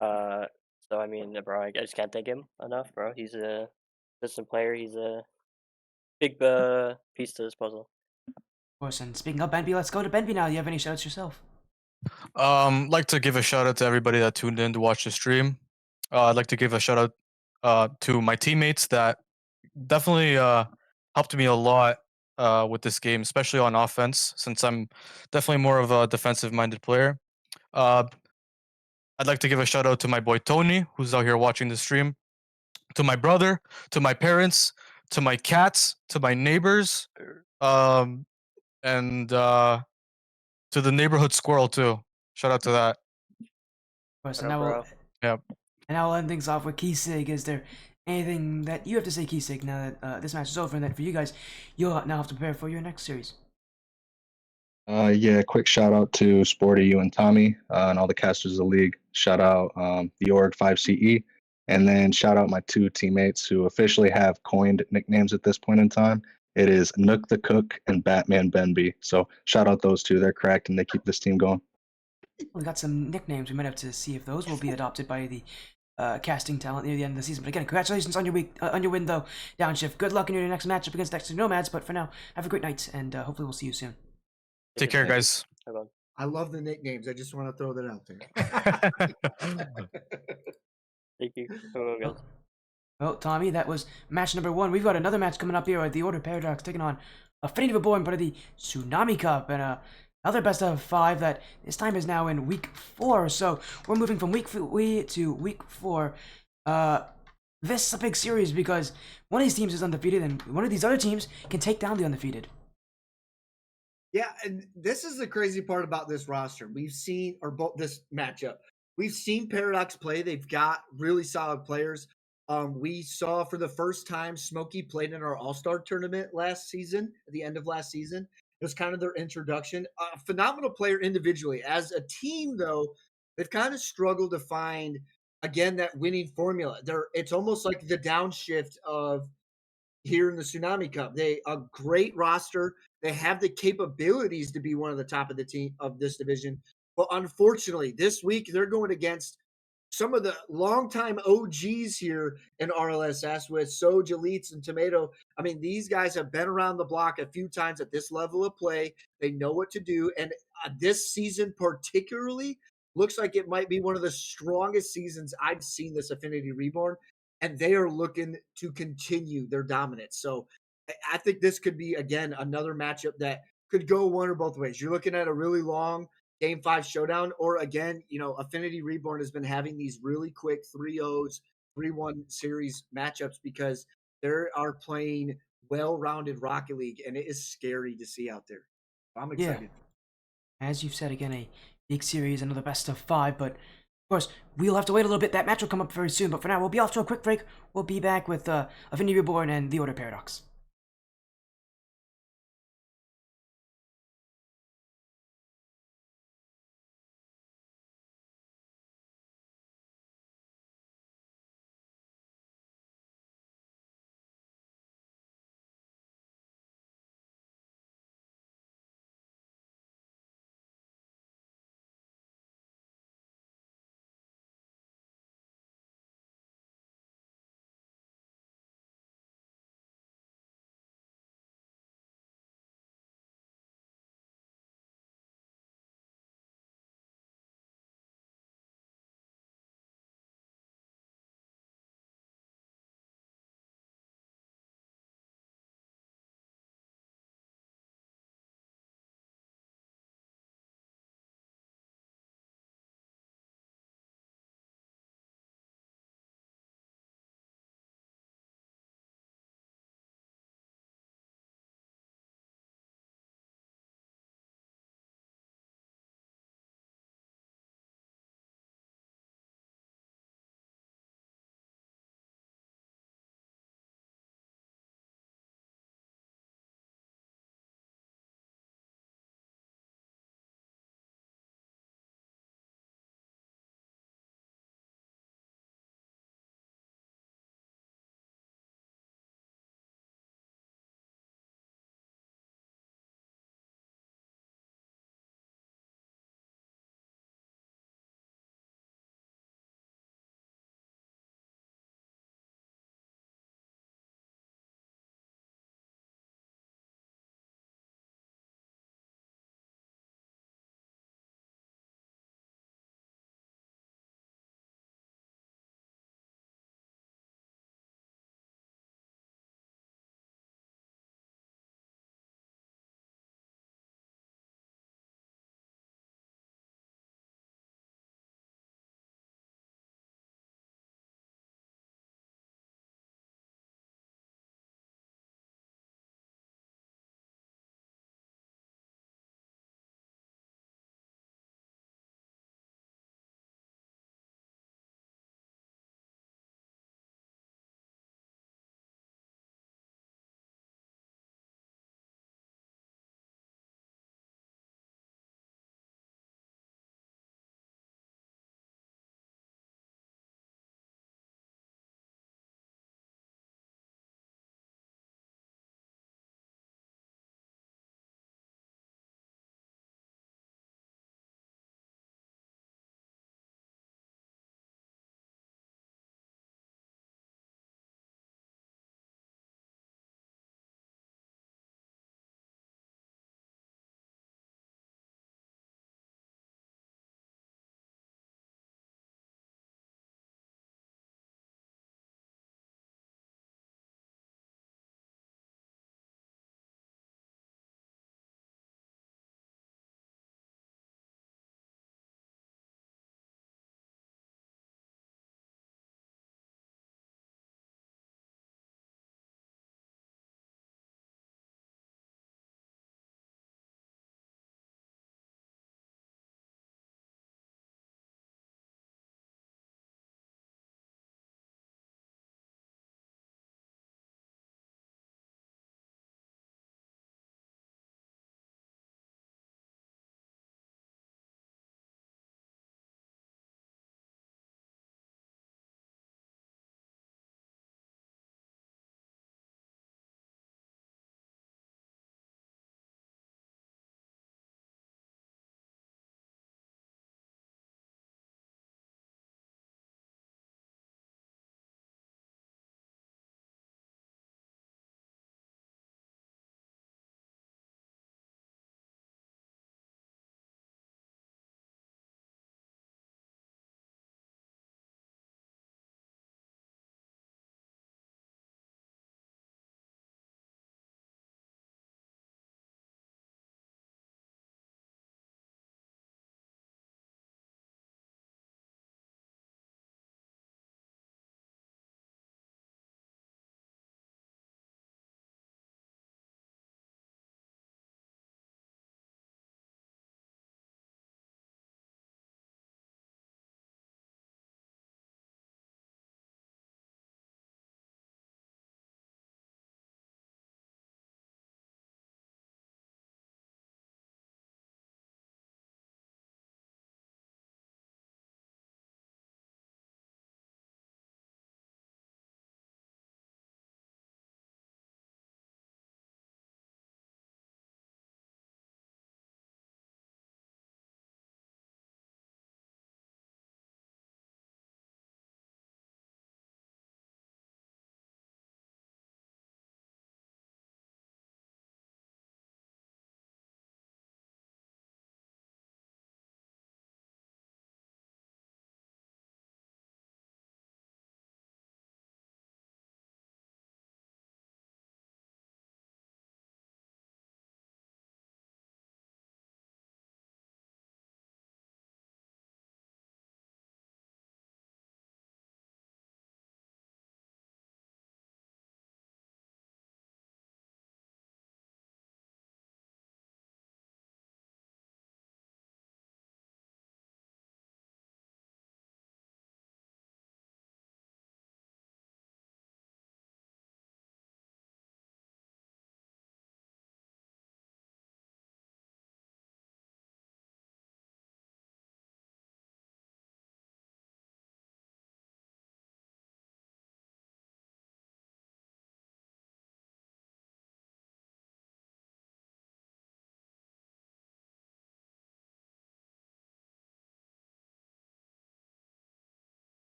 Uh, so I mean, bro, I just can't thank him enough, bro. He's a consistent player. He's a big piece to this puzzle. Of course, and speaking of Benby, let's go to Benby now. Do you have any shoutouts yourself? Like to give a shout out to everybody that tuned in to watch the stream. I'd like to give a shout out to my teammates that definitely helped me a lot with this game, especially on offense, since I'm definitely more of a defensive minded player. Uh, I'd like to give a shout out to my boy Tony, who's out here watching the stream, to my brother, to my parents, to my cats, to my neighbors, and to the neighborhood squirrel too. Shout out to that. Of course, What up, bro? Yep. And now we'll end things off with Keysig. Is there anything that you have to say, Keysig, now that this match is over, and that for you guys, you'll now have to prepare for your next series? Yeah, quick shout out to Sporty, you and Tommy, and all the casters of the league. Shout out the org 5CE, and then shout out my 2 teammates who officially have coined nicknames at this point in time. It is Nook the Cook and Batman Benby. So shout out those 2. They're cracked and they keep this team going. We got some nicknames. We might have to see if those will be adopted by the casting talent near the end of the season. But again, congratulations on your win, though, Downshift. Good luck in your next matchup against Dexter Nomads. But for now, have a great night, and hopefully we'll see you soon. Take care, guys. I love the nicknames. I just want to throw that out there. Thank you. Well, Tommy, that was match number 1. We've got another match coming up here at the Order Paradox, taking on Affinity Reborn, part of the Tsunami Cup, and another best of 5 that this time is now in week 4. So we're moving from week 3 to week 4. This is a big series because one of these teams is undefeated, and one of these other teams can take down the undefeated. Yeah, and this is the crazy part about this roster. We've seen, or both this matchup, we've seen Paradox play. They've got really solid players. We saw for the first time Smokey played in our All-Star tournament last season, at the end of last season. It was kind of their introduction. A phenomenal player individually. As a team, though, they've kind of struggled to find again, that winning formula. It's almost like the downshift of here in the Tsunami Cup. They a great roster. They have the capabilities to be one of the top of the team of this division. But unfortunately, this week they're going against some of the longtime OGs here in RLSS with Soj, Elites, and Tomato. I mean, these guys have been around the block a few times at this level of play. They know what to do. And this season, particularly, looks like it might be one of the strongest seasons I've seen this Affinity Reborn. And they are looking to continue their dominance. So I think this could be, again, another matchup that could go one or both ways. You're looking at a really long Game 5 showdown, or again, Affinity Reborn has been having these really quick 3-0s, 3-1 series matchups because they are playing well-rounded Rocket League, and it is scary to see out there. I'm Yeah, excited. as you've said, again, a big series, another best of 5, but of course, we'll have to wait a little bit. That match will come up very soon, but for now, we'll be off to a quick break. We'll be back with Affinity Reborn and the Order Paradox.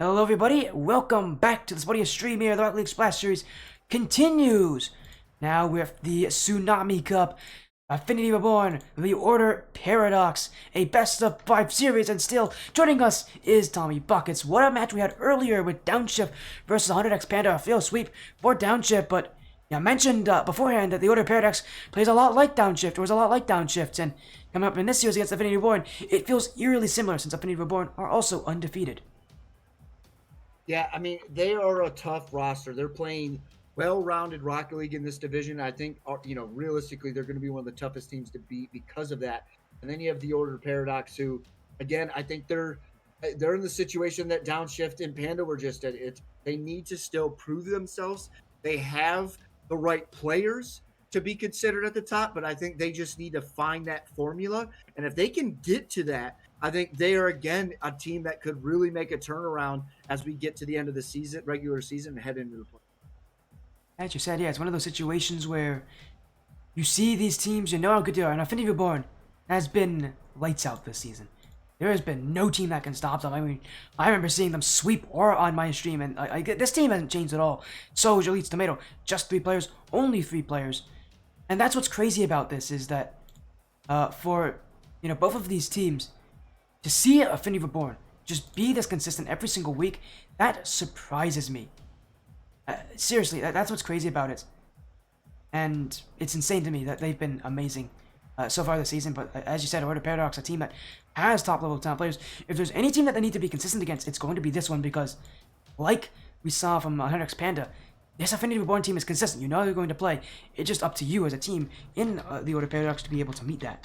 Hello, everybody. Welcome back to this audio stream here. The Rocket League Splash Series continues. Now with the Tsunami Cup, Affinity Reborn, the Order Paradox, a best-of-5 series, and still joining us is TommyBuckets. What a match we had earlier with Downshift versus 100x Panda. A field sweep for Downshift, but I mentioned beforehand that the Order Paradox plays a lot like Downshift, or is a lot like Downshift, and coming up in this series against Affinity Reborn, it feels eerily similar since Affinity Reborn are also undefeated. Yeah, I mean, they are a tough roster. They're playing well-rounded Rocket League in this division. I think, realistically, they're going to be one of the toughest teams to beat because of that. And then you have the Order Paradox, who, again, I think they're in the situation that Downshift and Panda were just at. They need to still prove themselves. They have the right players to be considered at the top, but I think they just need to find that formula. And if they can get to that, I think they are, again, a team that could really make a turnaround as we get to the end of the season, regular season, and head into the play. As you said, yeah, it's one of those situations where you see these teams, you know how good they are, and Affinity Reborn has been lights out this season. There has been no team that can stop them. I mean, I remember seeing them sweep Aura on my stream, and this team hasn't changed at all. So is Elite's Tomato. Just 3 players, only 3 players. And that's what's crazy about this, is that for, both of these teams, to see Affinity Reborn just be this consistent every single week, that surprises me. Seriously, that's what's crazy about it. And it's insane to me that they've been amazing so far this season. But as you said, Order Paradox, a team that has top-level talent players. If there's any team that they need to be consistent against, it's going to be this one, because like we saw from 100x Panda, this Affinity Reborn team is consistent. You know they're going to play. It's just up to you as a team in the Order Paradox to be able to meet that.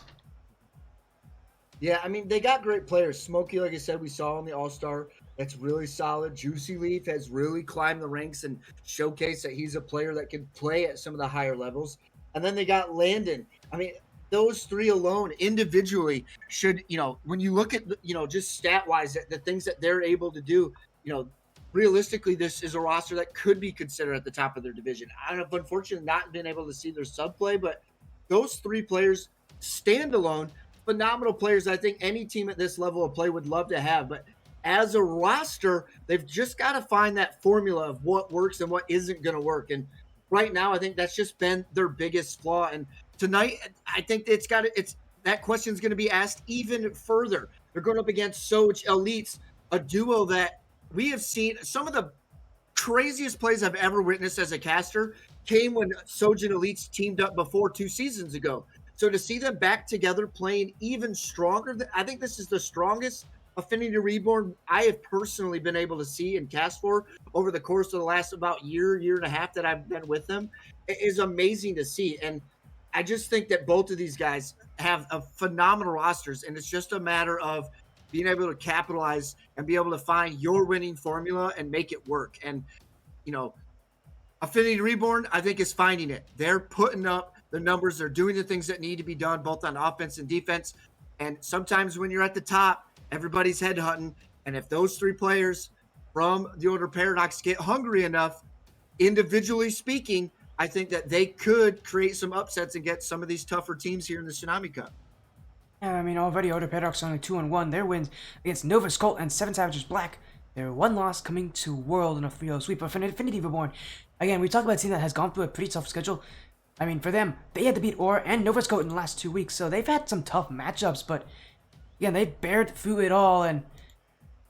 Yeah, I mean, they got great players. Smokey, like I said, we saw in the All-Star. That's really solid. Juicy Leaf has really climbed the ranks and showcased that he's a player that can play at some of the higher levels. And then they got Landon. I mean, those 3 alone individually should, when you look at, just stat-wise, the things that they're able to do, realistically, this is a roster that could be considered at the top of their division. I have unfortunately not been able to see their sub play, but those 3 players standalone, phenomenal players. I think any team at this level of play would love to have, but as a roster, they've just got to find that formula of what works and what isn't going to work. And right now, I think that's just been their biggest flaw. And tonight, I think that question's going to be asked even further. They're going up against Soj Elites, a duo that we have seen. Some of the craziest plays I've ever witnessed as a caster came when Soj and Elites teamed up before 2 seasons ago. So to see them back together playing even stronger, I think this is the strongest Affinity Reborn I have personally been able to see and cast for over the course of the last about year and a half that I've been with them. It is amazing to see. And I just think that both of these guys have a phenomenal rosters, and it's just a matter of being able to capitalize and be able to find your winning formula and make it work. And, Affinity Reborn, I think, is finding it. They're putting up the numbers. They're doing the things that need to be done, both on offense and defense. And sometimes when you're at the top, everybody's headhunting. And if those 3 players from the Order Paradox get hungry enough, individually speaking, I think that they could create some upsets and get some of these tougher teams here in the Tsunami Cup. Yeah, I mean, already Order Paradox only 2-1. Their wins against Nova Skull and 7 Savages Black. Their 1 loss coming to World in a 3-0 sweep of Affinity Reborn. Again, we talk about a team that has gone through a pretty tough schedule. I mean, for them, they had to beat Aura and Nova Skull in the last 2 weeks, so they've had some tough matchups, but again, they bared through it all. And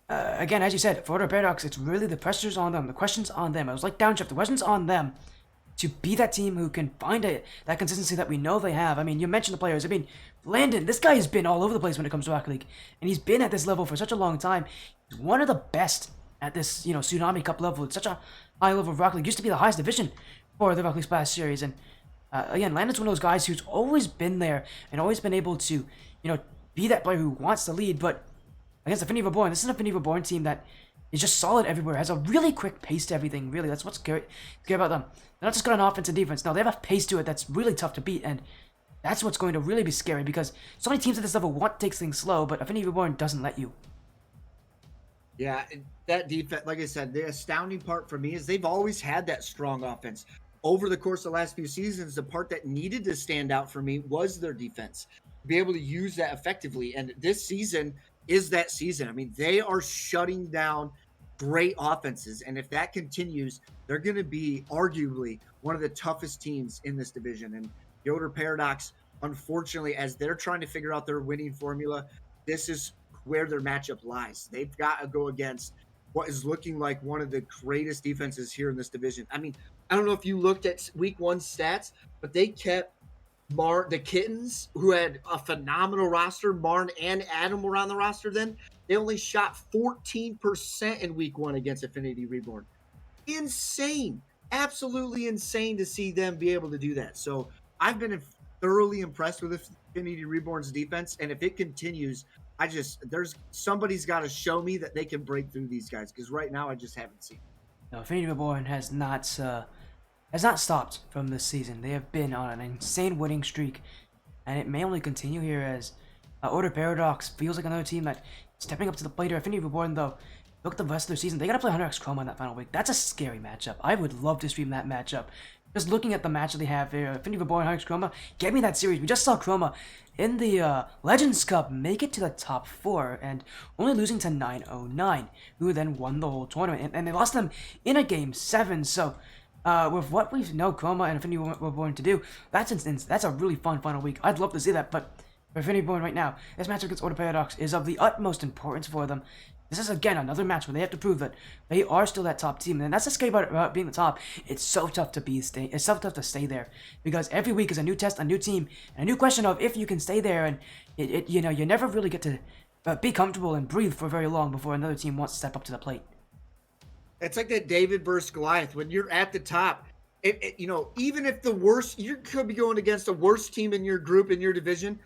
again, as you said, for Order Paradox, it's really the pressure's on them, the question's on them. It was like Downshift, the question's on them to be that team who can find that consistency that we know they have. I mean, you mentioned the players. I mean, Landon, this guy has been all over the place when it comes to Rocket League, and he's been at this level for such a long time. He's one of the best at this, Tsunami Cup level. It's such a high level of Rocket League. Used to be the highest division for the Rocket League Splash Series, and again, Landon's one of those guys who's always been there and always been able to, be that player who wants to lead. But against Affinity Reborn, this is an Affinity Reborn team that is just solid everywhere, has a really quick pace to everything, really. That's what's scary about them. They're not just good on offense and defense. No, they have a pace to it that's really tough to beat, and that's what's going to really be scary, because so many teams at this level want to take things slow, but Affinity Reborn doesn't let you. Yeah, that defense, like I said, the astounding part for me is they've always had that strong offense. Over the course of the last few seasons, the part that needed to stand out for me was their defense. Be able to use that effectively. And this season is that season. I mean, they are shutting down great offenses. And if that continues, they're going to be arguably one of the toughest teams in this division. And the Order Paradox, unfortunately, as they're trying to figure out their winning formula, this is where their matchup lies. They've got to go against what is looking like one of the greatest defenses here in this division. I mean, I don't know if you looked at week 1 stats, but they kept the Kittens, who had a phenomenal roster. Marn and Adam were on the roster then. They only shot 14% in week 1 against Affinity Reborn. Insane. Absolutely insane to see them be able to do that. So I've been thoroughly impressed with Affinity Reborn's defense. And if it continues, somebody's got to show me that they can break through these guys, because right now I just haven't seen it. No, Affinity Reborn has not stopped from this season. They have been on an insane winning streak, and it may only continue here as Order Paradox feels like another team that stepping up to the plate here. Affinity Reborn, though, look at the rest of their season. They gotta play 100x Chroma in that final week. That's a scary matchup. I would love to stream that matchup. Just looking at the match that they have here, Affinity Reborn, 100x Chroma, get me that series. We just saw Chroma in the Legends Cup make it to the top 4 and only losing to 909, who then won the whole tournament. And they lost them in a game 7, so with what we know Chroma and Affinity Reborn to do, that's a really fun final week. I'd love to see that, but for Affinity Reborn right now, this matchup against Order Paradox is of the utmost importance for them. This is, again, another match where they have to prove that they are still that top team, and that's the scary part about being the top. It's so tough to stay there, because every week is a new test, a new team, and a new question of if you can stay there, and you never really get to be comfortable and breathe for very long before another team wants to step up to the plate. It's like that David versus Goliath. When you're at the top, even if you could be going against the worst team in your group, in your division,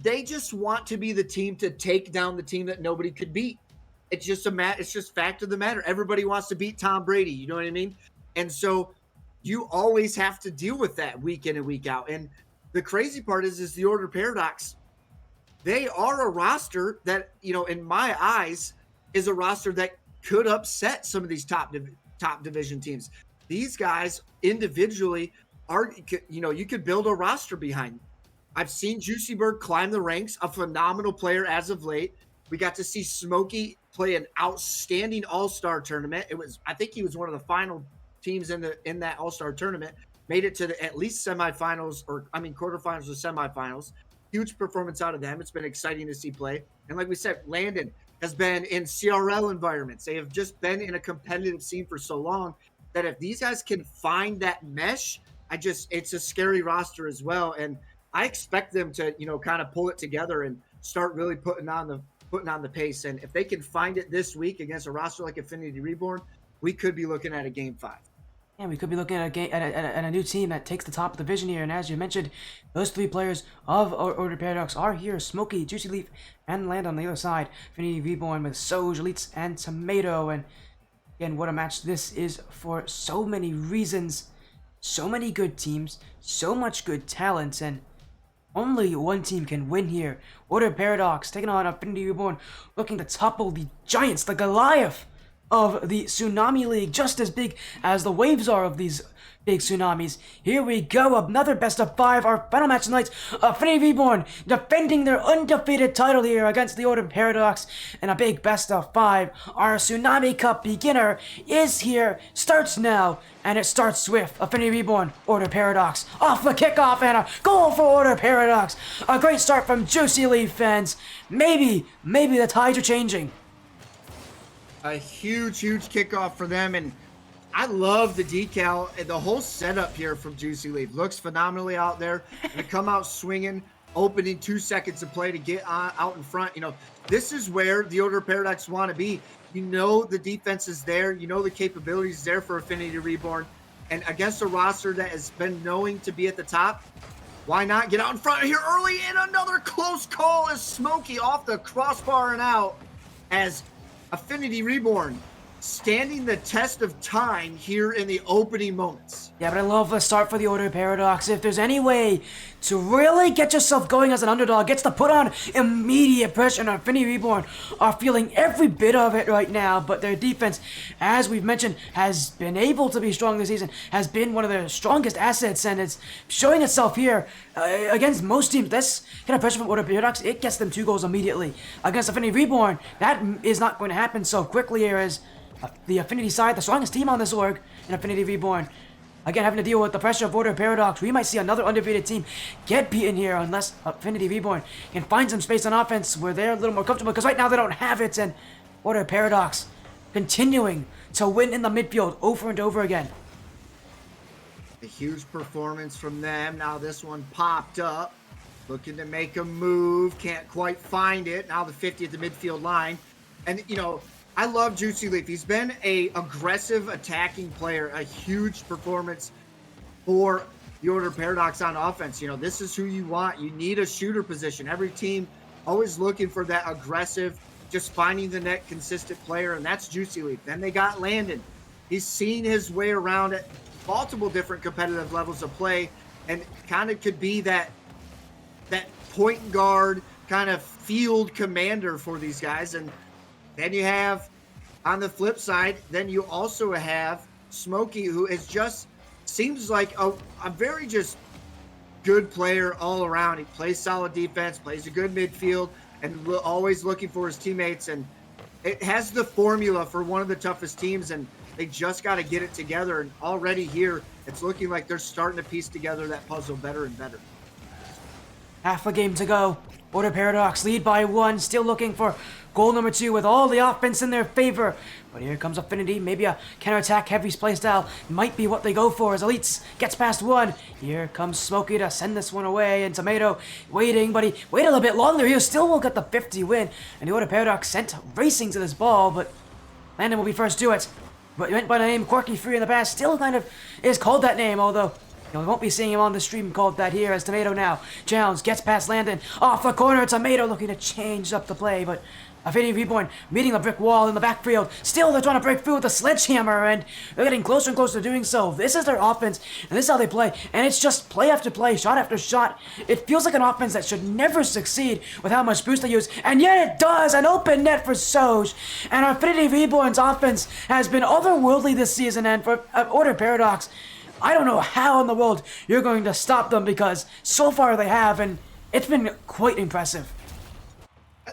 they just want to be the team to take down the team that nobody could beat. It's just it's just fact of the matter. Everybody wants to beat Tom Brady. You know what I mean? And so you always have to deal with that week in and week out. And the crazy part is the Order Paradox. They are a roster that, in my eyes, is a roster that could upset some of these top division teams. These guys individually are, you could build a roster behind. I've seen Juicy Bird climb the ranks, a phenomenal player as of late. We got to see Smokey play an outstanding All-Star tournament. I think he was one of the final teams in that All-Star tournament. Made it to at least quarterfinals or semifinals. Huge performance out of them. It's been exciting to see play. And like we said, Landon has been in CRL environments. They have just been in a competitive scene for so long that if these guys can find that mesh, it's a scary roster as well. And I expect them to, kind of pull it together and start really putting on the pace. And if they can find it this week against a roster like Affinity Reborn, we could be looking at a game 5. Yeah, we could be looking at a new team that takes the top of the division here. And as you mentioned, those 3 players of Order Paradox are here: Smokey, Juicy Leaf, and Land on the other side. Affinity Reborn with Soj, Elites, and Tomato. And again, what a match this is for so many reasons. So many good teams, so much good talent, and only one team can win here. Order Paradox taking on Affinity Reborn, looking to topple the giants, the Goliath of the Tsunami League, just as big as the waves are of these big tsunamis. Here we go, another best of 5, our final match tonight. Affinity Reborn defending their undefeated title here against the Order Paradox in a big best of 5. Our Tsunami Cup beginner is here, starts now, and it starts with Affinity Reborn, Order Paradox. Off the kickoff and a goal for Order Paradox. A great start from Juicy Leaf fans. Maybe the tides are changing. A huge kickoff for them, and I love the decal and the whole setup here from Juicy Leaf. Looks phenomenally out there. And come out swinging, opening 2 seconds of play to get out in front. This is where the Order Paradox want to be. The defense is there. The capabilities there for Affinity Reborn. And against a roster that has been knowing to be at the top, why not get out in front here early? And another close call as Smokey off the crossbar and out as Affinity Reborn standing the test of time here in the opening moments. Yeah, but I love the start for the Order Paradox. If there's any way to really get yourself going as an underdog, gets to put on immediate pressure, and Affinity Reborn are feeling every bit of it right now, but their defense, as we've mentioned, has been able to be strong this season, has been one of their strongest assets, and it's showing itself here against most teams. This kind of pressure from Order Paradox, it gets them 2 goals immediately. Against Affinity Reborn, that is not going to happen so quickly here as the Affinity side, the strongest team on this org in Affinity Reborn. Again, having to deal with the pressure of Order Paradox. We might see another undefeated team get beaten here unless Affinity Reborn can find some space on offense where they're a little more comfortable, because right now they don't have it, and Order Paradox continuing to win in the midfield over and over again. A huge performance from them. Now this one popped up. Looking to make a move. Can't quite find it. Now the 50 at the midfield line. And, you know, I love Juicy Leaf. He's been a aggressive attacking player. A huge performance for the Order Paradox on offense. You know, this is who you want. You need a shooter position. Every team always looking for that aggressive, just finding the net consistent player, and that's Juicy Leaf. Then they got Landon. He's seen his way around at multiple different competitive levels of play, and kind of could be that point guard kind of field commander for these guys. And then you have, on the flip side, then you also have Smokey, who is just, seems like a very just good player all around. He plays solid defense, plays a good midfield, and always looking for his teammates. And it has the formula for one of the toughest teams, and they just got to get it together. And already here, it's looking like they're starting to piece together that puzzle better and better. Half a game to go. Order Paradox lead by 1, still looking for goal number 2 with all the offense in their favor. But here comes Affinity. Maybe a counterattack heavy playstyle might be what they go for as Elites gets past 1. Here comes Smokey to send this one away, and Tomato waiting, but he waited a little bit longer. He still will get the 50 win, and the Order Paradox sent racing to this ball, but Landon will be first to it. But he went by the name Quirky Free in the past, still kind of is called that name, although we won't be seeing him on the stream called that here, as Tomato now. Jones gets past Landon. Off the corner, Tomato looking to change up the play, but Affinity Reborn meeting the brick wall in the backfield. Still, they're trying to break through with a sledgehammer, and they're getting closer and closer to doing so. This is their offense, and this is how they play. And it's just play after play, shot after shot. It feels like an offense that should never succeed with how much boost they use, and yet it does. An open net for Soj. And Affinity Reborn's offense has been otherworldly this season, and for Order Paradox, I don't know how in the world you're going to stop them, because so far they have, and it's been quite impressive.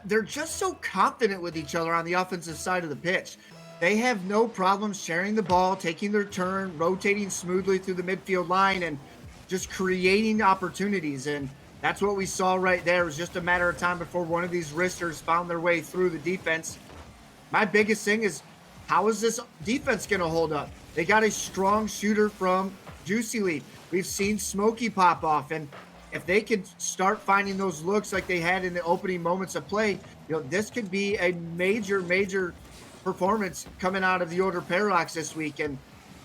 They're just so confident with each other on the offensive side of the pitch. They have no problem sharing the ball, taking their turn, rotating smoothly through the midfield line, and just creating opportunities. And that's what we saw right there. It was just a matter of time before one of these wristers found their way through the defense. My biggest thing is, how is this defense going to hold up? They got a strong shooter from Juicy Leaf. We've seen Smokey pop off, and if they could start finding those looks like they had in the opening moments of play, you know, this could be a major performance coming out of the Order Paradox this week. And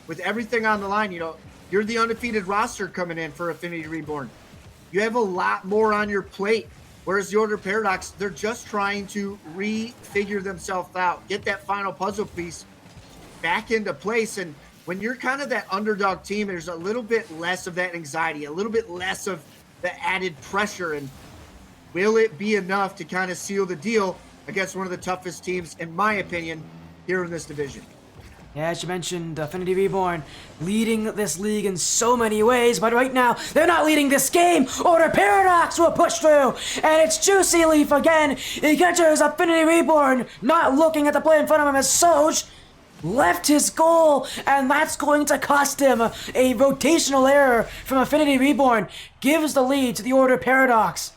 with everything on the line, you know, you're the undefeated roster coming in for Affinity Reborn. You have a lot more on your plate. Whereas the Order Paradox, they're just trying to refigure themselves out, get that final puzzle piece back into place. And when you're kind of that underdog team, there's a little bit less of that anxiety, a little bit less of the added pressure. And will it be enough to kind of seal the deal against one of the toughest teams, in my opinion, here in this division? Yeah, as you mentioned, Affinity Reborn leading this league in so many ways, but right now, they're not leading this game. Order Paradox will push through, and it's Juicy Leaf again. He catches Affinity Reborn, not looking at the play in front of him as Soj left his goal, and that's going to cost him. A rotational error from Affinity Reborn gives the lead to the Order Paradox.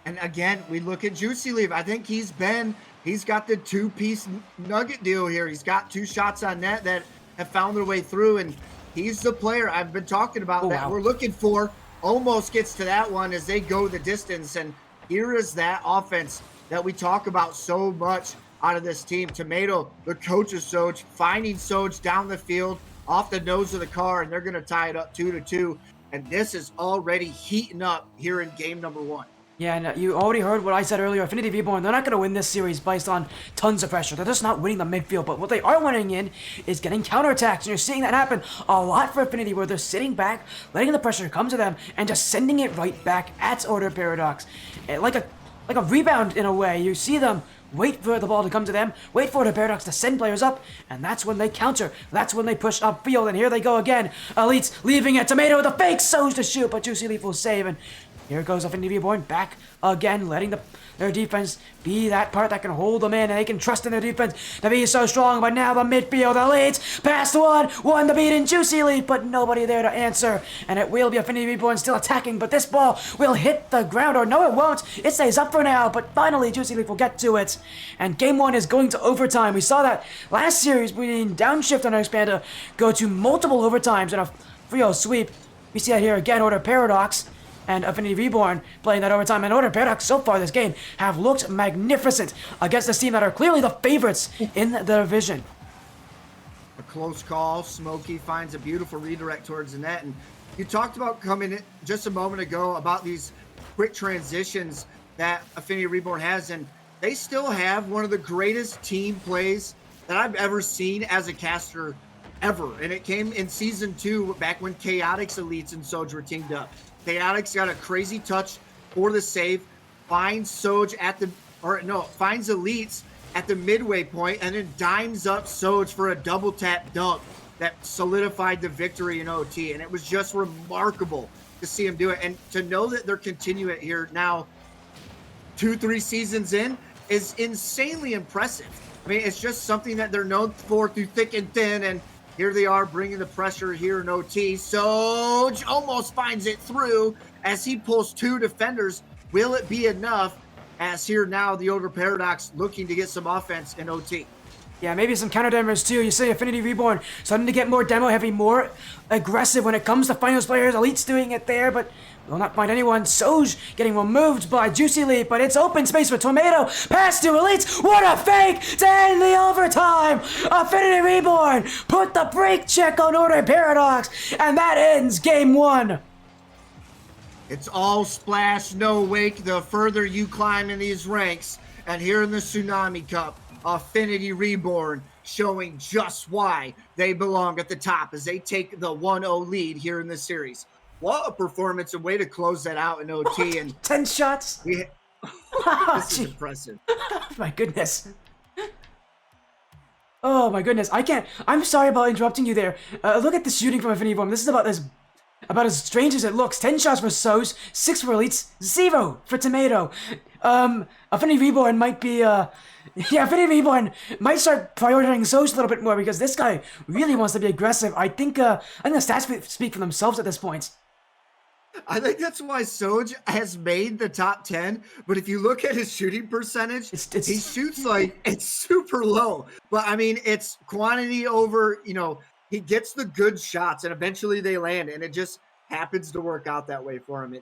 And again, we look at Juicy Leaf. I think he's got the 2-piece nugget deal here. He's got 2 shots on net that have found their way through, and he's the player I've been talking about we're looking for. Almost gets to that one as they go the distance, and here is that offense that we talk about so much out of this team. Tomato, the coach of Soj, finding Soj down the field off the nose of the car, and they're going to tie it up 2-2. And this is already heating up here in game number 1. Yeah, and you already heard what I said earlier. Affinity Reborn, they're not going to win this series based on tons of pressure. They're just not winning the midfield. But what they are winning in is getting counterattacks. And you're seeing that happen a lot for Affinity, where they're sitting back, letting the pressure come to them, and just sending it right back at Order Paradox. Like a rebound in a way. You see them wait for the ball to come to them, wait for the Paradox to send players up, and that's when they counter. That's when they push upfield, and here they go again. Elites leaving it. Tomato with a fake So's to shoot, but Juicy Leaf will save, and here goes Affinity Reborn back again, letting their defense be that part that can hold them in, and they can trust in their defense to be so strong. But now the midfield elites past one to beat in Juicy Leaf, but nobody there to answer. And it will be Affinity Reborn still attacking, but this ball will hit the ground, or no, it won't. It stays up for now, but finally Juicy Leaf will get to it. And game one is going to overtime. We saw that last series between Downshift and Expander go to multiple overtimes in a 3-0 sweep. We see that here again, Order Paradox and Affinity Reborn playing that overtime. And Order Paradox so far this game have looked magnificent against this team that are clearly the favorites in the division. A close call. Smokey finds a beautiful redirect towards the net. And you talked about coming in just a moment ago about these quick transitions that Affinity Reborn has. And they still have one of the greatest team plays that I've ever seen as a caster ever. And it came in season 2 back when Chaotix Elites and Soj were teamed up. Chaotix got a crazy touch for the save, finds Soj finds Elites at the midway point, and then dimes up Soj for a double tap dunk that solidified the victory in OT. And it was just remarkable to see him do it. And to know that they're continuing it here now, 2-3 seasons in, is insanely impressive. I mean, it's just something that they're known for through thick and thin, and here they are bringing the pressure here in OT. Soj almost finds it through as he pulls 2 defenders. Will it be enough? As here now, the Order Paradox looking to get some offense in OT. Yeah, maybe some counter demos too. You see Affinity Reborn starting to get more demo heavy, more aggressive when it comes to finals players. Elite's doing it there, but will not find anyone. Soj getting removed by Juicy Leaf, but it's open space for Tomato. Pass to Elites. What a fake to end the overtime. Affinity Reborn put the brake check on Order Paradox, and that ends game 1. It's all splash, no wake, the further you climb in these ranks. And here in the Tsunami Cup, Affinity Reborn showing just why they belong at the top as they take the 1-0 lead here in this series. What a performance, a way to close that out in OT. And 10 shots. this is impressive. My goodness. Oh my goodness. I'm sorry about interrupting you there. Look at the shooting from Affinity Reborn. This is about as strange as it looks. 10 shots for Soj, 6 for Elites, 0 for Tomato. Affinity Reborn might be, Affinity Reborn might start prioritizing Soj a little bit more because this guy really wants to be aggressive. I think the stats speak for themselves at this point. I think that's why Soj has made the top 10, but if you look at his shooting percentage, he shoots like it's super low. But I mean, it's quantity over, he gets the good shots and eventually they land, and it just happens to work out that way for him.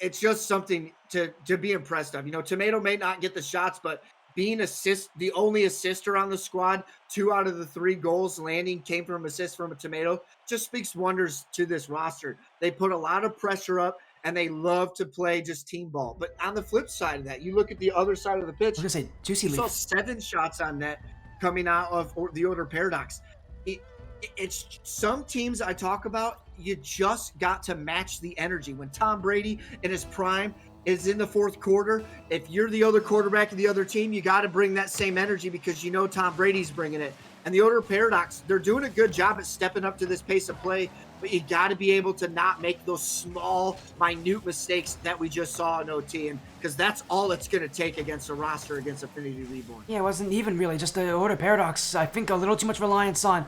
It's just something to be impressed of. Tomato may not get the shots, but being the only assister on the squad, 2 out of the 3 goals landing came from assists from a Tomato, just speaks wonders to this roster. They put a lot of pressure up, and they love to play just team ball. But on the flip side of that, you look at the other side of the pitch. I was gonna say, Juicy Leaf. Saw 7 shots on net coming out of the Order Paradox. It's some teams I talk about, you just got to match the energy. When Tom Brady in his prime is in the 4th quarter, if you're the other quarterback of the other team, you got to bring that same energy because Tom Brady's bringing it. And the Order Paradox, they're doing a good job at stepping up to this pace of play, but you got to be able to not make those small, minute mistakes that we just saw in OT, and because that's all it's going to take against a roster against Affinity Reborn. Yeah, it wasn't even really just the Order Paradox. I think a little too much reliance on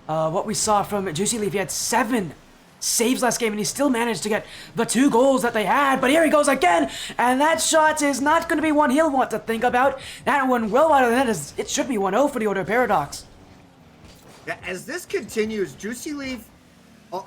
what we saw from Juicy Leaf. He had 7 saves last game, and he still managed to get the 2 goals that they had. But here he goes again, and that shot is not going to be one he'll want to think about. That one well out of the net. It should be 1-0 for the Order Paradox. Yeah, as this continues, Juicy Leaf,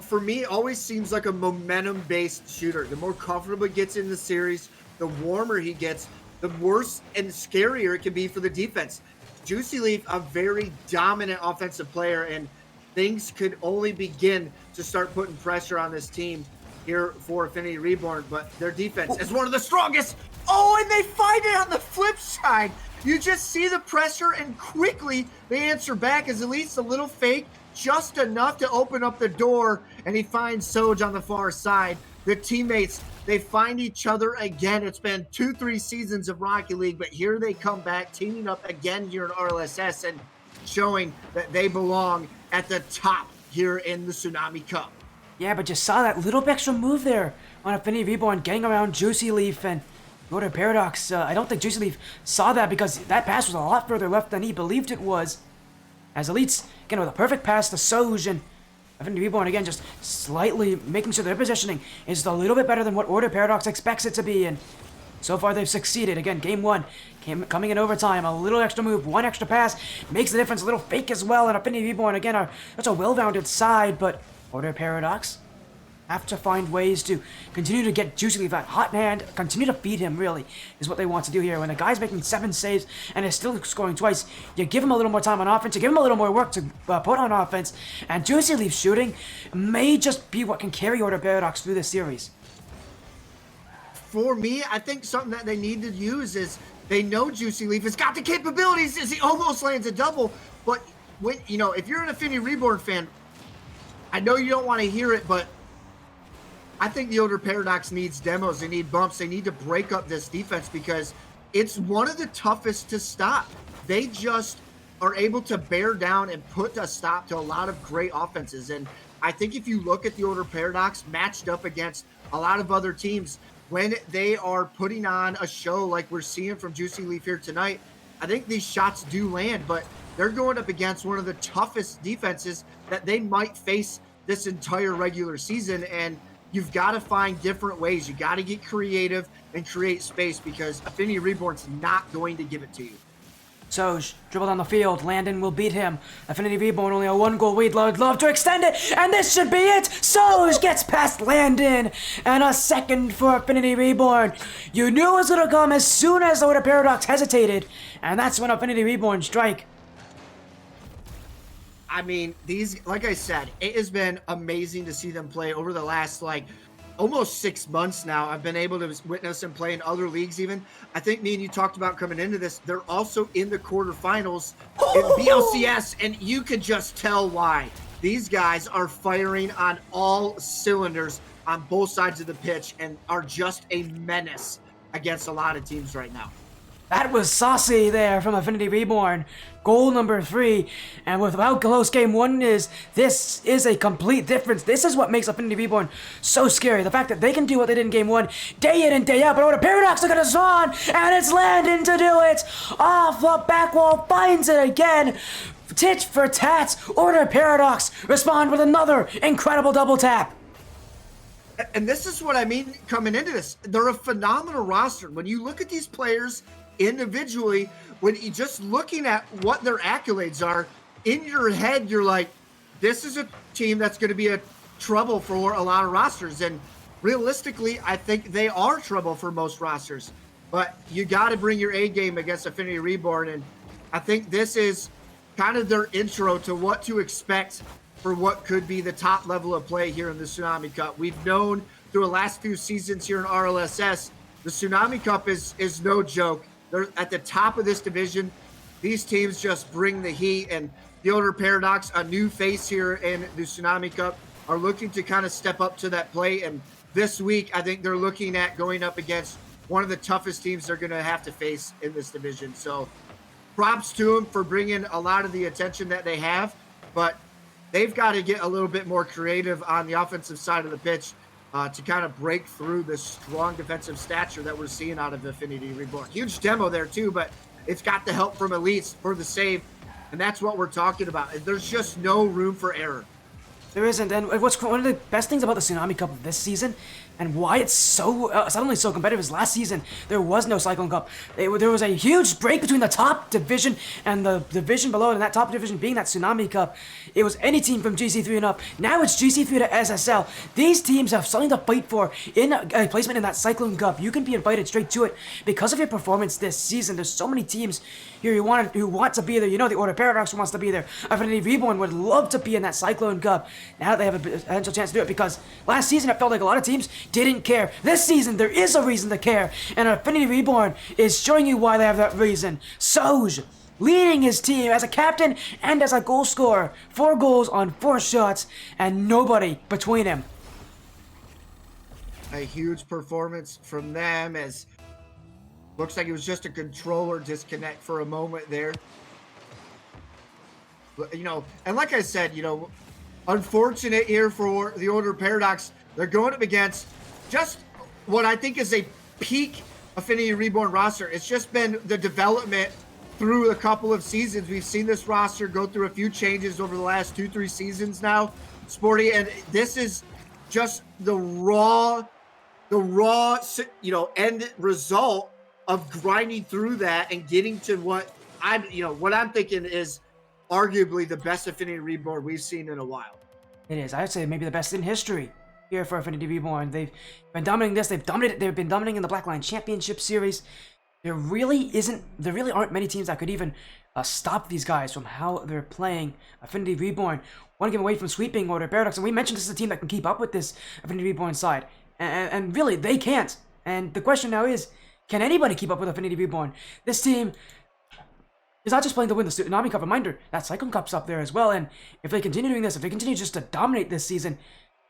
for me, always seems like a momentum-based shooter. The more comfortable he gets in the series, the warmer he gets, the worse and scarier it can be for the defense. Juicy Leaf, a very dominant offensive player, and things could only begin to start putting pressure on this team here for Affinity Reborn, but their defense is one of the strongest. Oh, and they find it on the flip side. You just see the pressure, and quickly they answer back as Elite's a little fake, just enough to open up the door, and he finds Soj on the far side. The teammates, they find each other again. It's been 2-3 seasons of Rocket League, but here they come back, teaming up again here in RLSS and showing that they belong at the top here in the Tsunami Cup. Yeah, but you saw that little bit extra move there on Affinity Reborn, getting around Juicy Leaf and Order Paradox. I don't think Juicy Leaf saw that because that pass was a lot further left than he believed it was. As Elites, again, with a perfect pass to Soj, and Affinity Reborn, again, just slightly making sure their positioning is a little bit better than what Order Paradox expects it to be, and so far they've succeeded. Again, game one, coming in overtime, a little extra move, one extra pass, makes the difference, a little fake as well, and Affinity Reborn, again, are such a well-rounded side, but Order Paradox have to find ways to continue to get Juicy Leaf that hot hand, continue to feed him, really, is what they want to do here. When a guy's making 7 saves and is still scoring twice, you give him a little more time on offense, you give him a little more work to put on offense, and Juicy Leaf shooting may just be what can carry Order Paradox through this series. For me, I think something that they need to use is they know Juicy Leaf has got the capabilities as he almost lands a double, but when, you know, if you're an Affinity Reborn fan, I know you don't want to hear it, but I think the Order Paradox needs demos. They need bumps. They need to break up this defense because it's one of the toughest to stop. They just are able to bear down and put a stop to a lot of great offenses. And I think if you look at the Order Paradox matched up against a lot of other teams, when they are putting on a show like we're seeing from Juicy Leaf here tonight, I think these shots do land, but they're going up against one of the toughest defenses that they might face this entire regular season. And you've got to find different ways. You got to get creative and create space because Affinity Reborn's not going to give it to you. Soj, dribble down the field, Landon will beat him. Affinity Reborn only a 1-goal lead, I'd love to extend it, and this should be it! Soj gets past Landon, and a second for Affinity Reborn. You knew it was gonna come as soon as the Order Paradox hesitated, and that's when Affinity Reborn strike. I mean, these, like I said, it has been amazing to see them play over the last, almost 6 months now. I've been able to witness them play in other leagues even. I think me and you talked about coming into this. They're also in the quarterfinals in BLCS, and you could just tell why. These guys are firing on all cylinders on both sides of the pitch and are just a menace against a lot of teams right now. That was saucy there from Affinity Reborn. Goal number 3. And with how close game 1 is, this is a complete difference. This is what makes Affinity Reborn so scary. The fact that they can do what they did in game 1, day in and day out. But Order Paradox are going to spawn, and it's Landon to do it. Off the back wall, finds it again. Tit for tat, Order Paradox respond with another incredible double tap. And this is what I mean coming into this. They're a phenomenal roster. When you look at these players individually, when you just looking at what their accolades are, in your head, you're like, this is a team that's going to be a trouble for a lot of rosters. And realistically, I think they are trouble for most rosters. But you got to bring your A game against Affinity Reborn. And I think this is kind of their intro to what to expect for what could be the top level of play here in the Tsunami Cup. We've known through the last few seasons here in RLSS, the Tsunami Cup is no joke. They're at the top of this division. These teams just bring the heat, and the Order Paradox, a new face here in the Tsunami Cup, are looking to kind of step up to that plate. And this week, I think they're looking at going up against one of the toughest teams they're going to have to face in this division. So props to them for bringing a lot of the attention that they have, but they've got to get a little bit more creative on the offensive side of the pitch to kind of break through this strong defensive stature that we're seeing out of Affinity Reborn. Huge demo there too, but it's got the help from Elites for the save, and that's what we're talking about. There's just no room for error. There isn't, and what's one of the best things about the Tsunami Cup this season, and why it's so suddenly so competitive, is last season there was no Cyclone Cup. There was a huge break between the top division and the division below it, and that top division being that Tsunami Cup. It was any team from GC3 and up. Now it's GC3 to SSL. These teams have something to fight for in a placement in that Cyclone Cup. You can be invited straight to it because of your performance this season. There's so many teams here who want to be there. You know, the Order Paradox wants to be there. Affinity Reborn would love to be in that Cyclone Cup. now they have a potential chance to do it, because last season it felt like a lot of teams didn't care. This season there is a reason to care, and Affinity Reborn is showing you why they have that reason. Soj leading his team as a captain and as a goal scorer. 4 goals on 4 shots, and nobody between him. A huge performance from them, as looks like it was just a controller disconnect for a moment there. You know, and like I said, you know, unfortunate here for the Order Paradox. They're going up against just what I think is a peak Affinity Reborn roster. It's just been the development through a couple of seasons. We've seen this roster go through a few changes over the last 2-3 seasons now, Sporty, and this is just the raw, you know, end result of grinding through that and getting to what I'm thinking is arguably the best Affinity Reborn we've seen in a while. It is. I would say maybe the best in history here for Affinity Reborn. They've been dominating this. They've been dominating in the Blackline Championship Series. There really aren't many teams that could even stop these guys from how they're playing. Affinity Reborn, one game away from sweeping Order Paradox, and we mentioned this is a team that can keep up with this Affinity Reborn side, and really they can't. And the question now is, can anybody keep up with Affinity Reborn? This team is not just playing to win the Tsunami Cup. Reminder, that Cyclone Cup's up there as well, and if they continue doing this, if they continue just to dominate this season,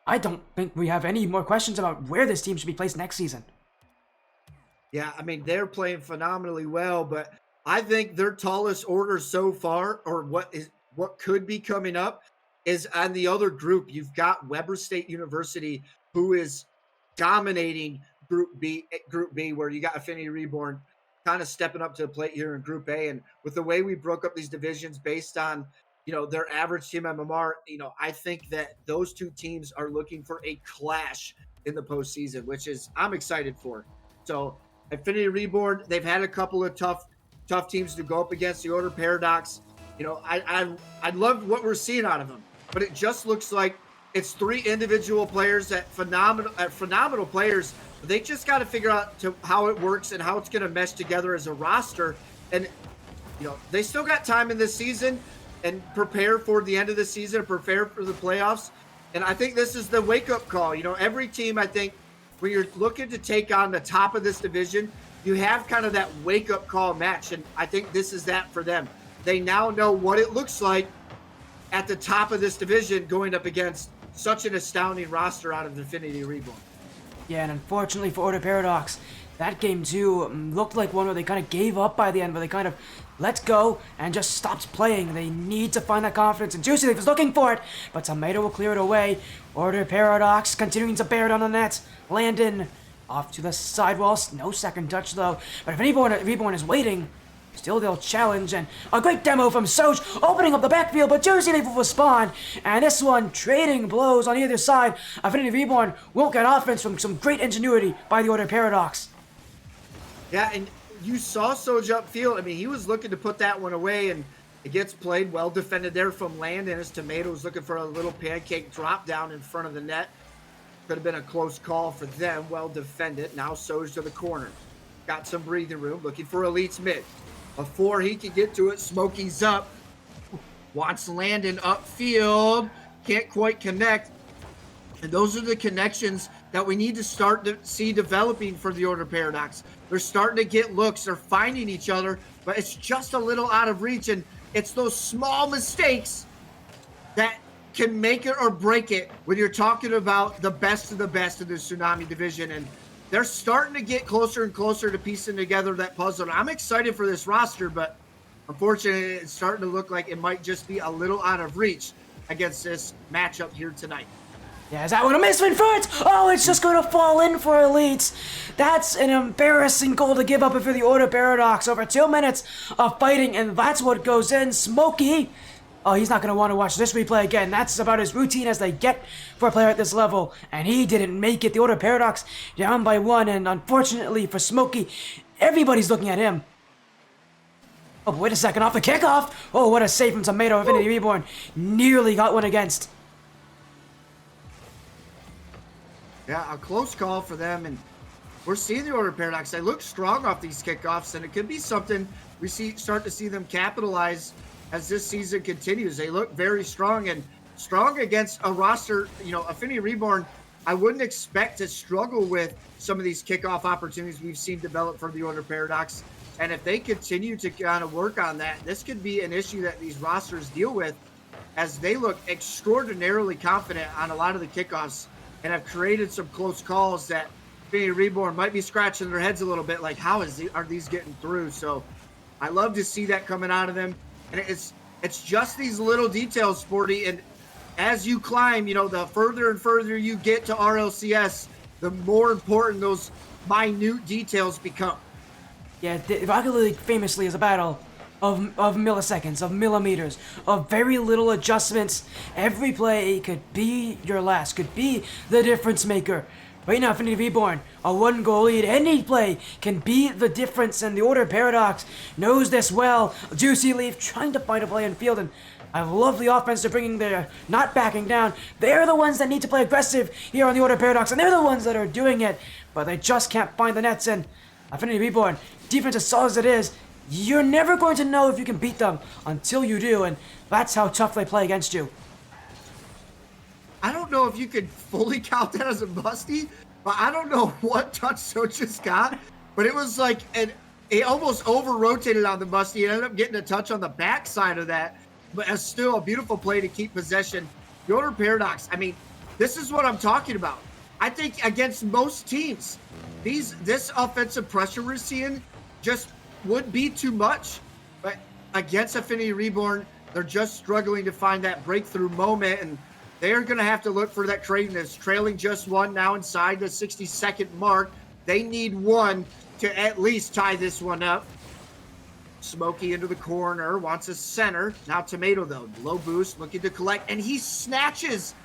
I don't think we have any more questions about where this team should be placed next season. Yeah, I mean, they're playing phenomenally well, but I think their tallest order so far, or what could be coming up, is on the other group. You've got Weber State University, who is dominating Group B, where you got Affinity Reborn kind of stepping up to the plate here in Group A. And with the way we broke up these divisions based on, you know, their average team MMR, you know, I think that those two teams are looking for a clash in the postseason, which is I'm excited for. So Affinity Reborn, they've had a couple of tough teams to go up against. The Order Paradox. You know, I love what we're seeing out of them, but it just looks like it's 3 individual players at phenomenal players. They just got to figure out how it works and how it's going to mesh together as a roster. And you know, they still got time in this season and prepare for the end of the season, prepare for the playoffs. And I think this is the wake-up call. You know, every team, I think, when you're looking to take on the top of this division, you have kind of that wake-up call match, and I think this is that for them. They now know what it looks like at the top of this division going up against such an astounding roster out of Affinity Reborn. Yeah, and unfortunately for Order Paradox, that game too looked like one where they kind of gave up by the end, where they kind of let go and just stopped playing. They need to find that confidence, and Juicy Leaf was looking for it, but Tomato will clear it away. Order Paradox continuing to bear down on the net. Landon off to the sidewall, no second touch though, but if Reborn is waiting, still they'll challenge, and a great demo from Soj, opening up the backfield, but Juicy Leaf will respond, and this one trading blows on either side. Affinity Reborn won't get offense from some great ingenuity by the Order Paradox. Yeah, and you saw Soj upfield. I mean, he was looking to put that one away, and it gets played, well defended there from Landon as Tomato was looking for a little pancake drop down in front of the net. Could have been a close call for them, well defended. Now Soj to the corner. Got some breathing room, looking for Elite's mid. Before he can get to it, Smokey's up. Wants Landon upfield. Can't quite connect. And those are the connections that we need to start to see developing for the Order Paradox. They're starting to get looks. They're finding each other, but it's just a little out of reach. And it's those small mistakes that can make it or break it when you're talking about the best of the best in the Tsunami division. And they're starting to get closer and closer to piecing together that puzzle. And I'm excited for this roster, but unfortunately, it's starting to look like it might just be a little out of reach against this matchup here tonight. Yeah, is that one a miss in front? Oh, it's just going to fall in for Elites. That's an embarrassing goal to give up for the Order Paradox. Over 2 minutes of fighting, and that's what goes in. Smokey. Oh, he's not going to want to watch this replay again. That's about as routine as they get for a player at this level. And he didn't make it. The Order Paradox down by 1. And unfortunately for Smokey, everybody's looking at him. Oh, but wait a second. Off the kickoff. Oh, what a save from Tomato. Affinity Reborn nearly got one against. Yeah, a close call for them. And we're seeing the Order Paradox. They look strong off these kickoffs. And it could be something we start to see them capitalize as this season continues. They look very strong, and strong against a roster, Affinity Reborn. I wouldn't expect to struggle with some of these kickoff opportunities we've seen develop from the Order Paradox. And if they continue to kind of work on that, this could be an issue that these rosters deal with, as they look extraordinarily confident on a lot of the kickoffs and have created some close calls that Affinity Reborn might be scratching their heads a little bit, like are these getting through? So I love to see that coming out of them. And it's just these little details, Sporty. And as you climb, the further and further you get to RLCS, the more important those minute details become. Yeah, the Rocket League famously is a battle of milliseconds, of millimeters, of very little adjustments. Every play could be your last, could be the difference maker. Right now, Affinity Reborn, a 1-goal lead. Any play can be the difference, and the Order Paradox knows this well. Juicy Leaf trying to find a play in field, and I love the offense they're bringing there, not backing down. They're the ones that need to play aggressive here on the Order Paradox, and they're the ones that are doing it, but they just can't find the nets. And Affinity Reborn, defense as solid as it is, you're never going to know if you can beat them until you do, and that's how tough they play against you. I don't know if you could fully count that as a busty, but I don't know what touch So just got, but it was like it almost over-rotated on the busty and ended up getting a touch on the backside of that, but it's still a beautiful play to keep possession. The Order Paradox, I mean, this is what I'm talking about. I think against most teams, this offensive pressure we're seeing just would be too much. But against Affinity Reborn, they're just struggling to find that breakthrough moment, and they're going to have to look for that craziness. Trailing just one now inside the 60-second mark. They need one to at least tie this one up. Smokey into the corner, wants a center. Now Tomato, though, low boost, looking to collect, and he snatches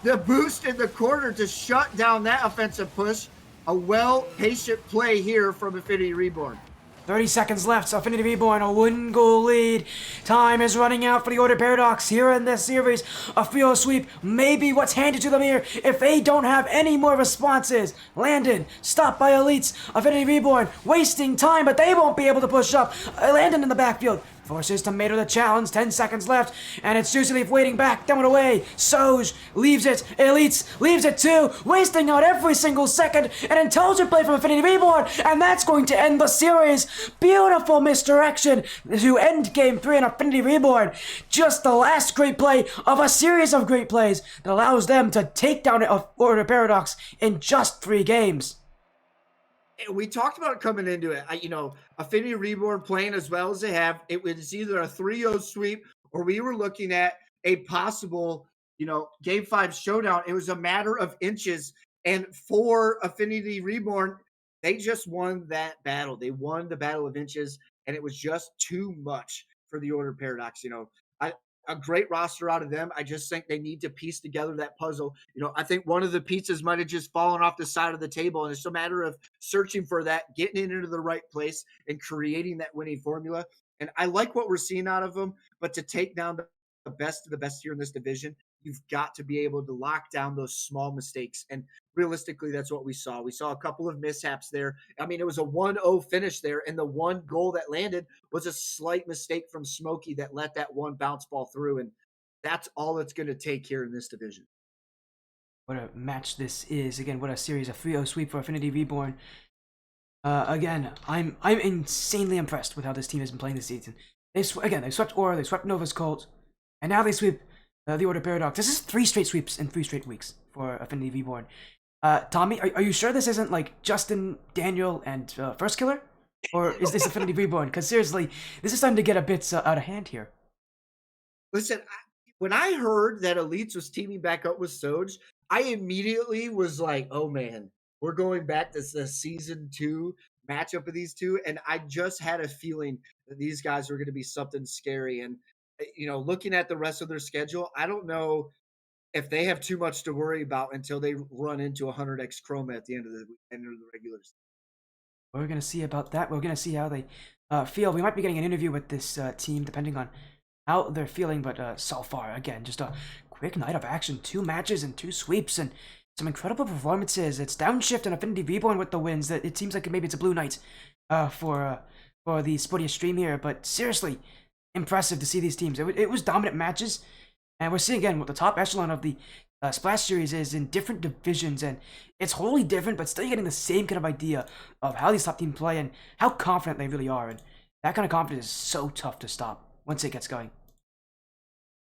the boost in the corner to shut down that offensive push. A patient play here from Affinity Reborn. 30 seconds left, so Affinity Reborn, a 1-goal lead. Time is running out for the Order Paradox here in this series. A field sweep may be what's handed to them here if they don't have any more responses. Landon, stopped by Elites. Affinity Reborn, wasting time, but they won't be able to push up. Landon in the backfield. Forces Tomato the challenge, 10 seconds left, and it's Juicy Leaf waiting back, down and away. Soj leaves it, Elites leaves it too, wasting out every single second. An intelligent play from Affinity Reborn, and that's going to end the series. Beautiful misdirection to end Game 3 in Affinity Reborn. Just the last great play of a series of great plays that allows them to take down Order Paradox in just 3 games. We talked about it coming into it. Affinity Reborn playing as well as they have. It was either a 3-0 sweep or we were looking at a possible, Game 5 showdown. It was a matter of inches. And for Affinity Reborn, they just won that battle. They won the battle of inches, and it was just too much for the Order Paradox. A great roster out of them. I just think they need to piece together that puzzle. I think one of the pizzas might have just fallen off the side of the table, and it's a matter of searching for that, getting it into the right place, and creating that winning formula. And I like what we're seeing out of them, but to take down the best of the best here in this division, you've got to be able to lock down those small mistakes. And realistically, that's what we saw. We saw a couple of mishaps there. I mean, it was a 1-0 finish there, and the one goal that landed was a slight mistake from Smokey that let that one bounce ball through, and that's all it's going to take here in this division. What a match this is. Again, what a series. A 3-0 sweep for Affinity Reborn. Again, I'm insanely impressed with how this team has been playing this season. They swept Aura, they swept Nova's Cult, and now they sweep the Order Paradox. This is 3 straight sweeps in 3 straight weeks for Affinity Reborn. Tommy, are you sure this isn't like Justin, Daniel, and First Killer? Or is this Affinity Reborn? Because seriously, this is starting to get a bit out of hand here. Listen, when I heard that Elites was teaming back up with Soj, I immediately was like, oh man, we're going back to the season 2 matchup of these two. And I just had a feeling that these guys were going to be something scary. And, looking at the rest of their schedule, I don't know if they have too much to worry about until they run into 100x Chroma at the end of the regular season. We're going to see about that. We're going to see how they feel. We might be getting an interview with this team depending on how they're feeling. But so far, again, just a quick night of action. 2 matches and 2 sweeps and some incredible performances. It's Downshift and Affinity Reborn with the wins. That it seems like maybe it's a blue night for the Sportiest stream here. But seriously, impressive to see these teams. It was dominant matches. And we're seeing again what the top echelon of the Splash Series is in different divisions, and it's wholly different, but still getting the same kind of idea of how these top teams play and how confident they really are. And that kind of confidence is so tough to stop once it gets going.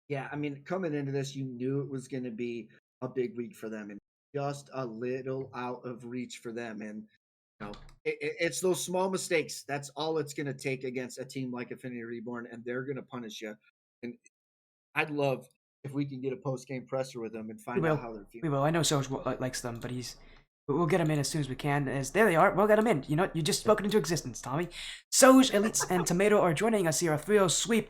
Yeah, I mean, coming into this, you knew it was going to be a big week for them, and just a little out of reach for them. And you know, it's those small mistakes. That's all it's going to take against a team like Affinity Reborn, and they're going to punish you. And I'd love if we can get a post game presser with them and We find out will. how they're feeling. We will. I know Soj likes them, but we'll get him in as soon as we can. As there they are. We'll get him in. You know, you just spoken into existence, Tommy. Soj, Elites, and Tomato are joining us here. A 3-0 sweep.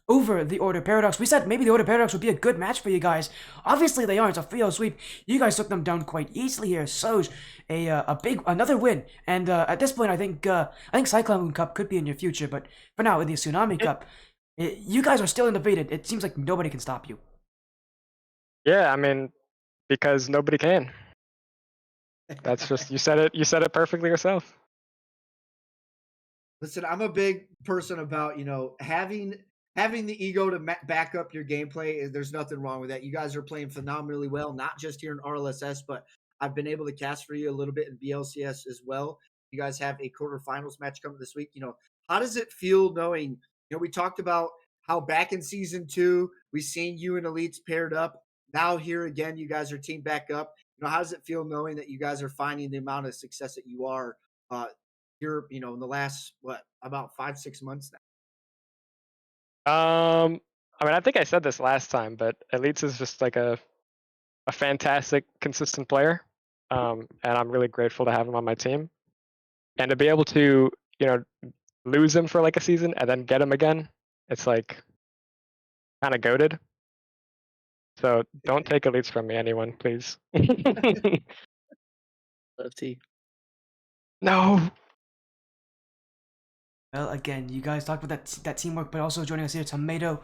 Over the Order Paradox. We said maybe the Order Paradox would be a good match for you guys. Obviously they aren't. It's a 3-0 sweep. You guys took them down quite easily here. Soj, another win. And at this point, I think Cyclone Cup could be in your future. But for now, in the Tsunami Cup, you guys are still undefeated. It seems like nobody can stop you. Yeah, I mean, because nobody can. That's just you said it perfectly yourself. Listen, I'm a big person about having the ego to back up your gameplay. There's nothing wrong with that. You guys are playing phenomenally well, not just here in RLSS, but I've been able to cast for you a little bit in BLCS as well. You guys have a quarterfinals match coming this week. How does it feel knowing? We talked about how back in season 2 we seen you and Elites paired up. Now here again, you guys are teamed back up. How does it feel knowing that you guys are finding the amount of success that you are here, in the last about 5-6 months now? I mean, I think I said this last time, but Elites is just like a fantastic, consistent player, and I'm really grateful to have him on my team, and to be able to lose him for like a season and then get him again. It's like kind of goated. So don't take Elites from me, anyone, please. Love T. No. Well, again, you guys talked about that teamwork, but also joining us here, Tomato,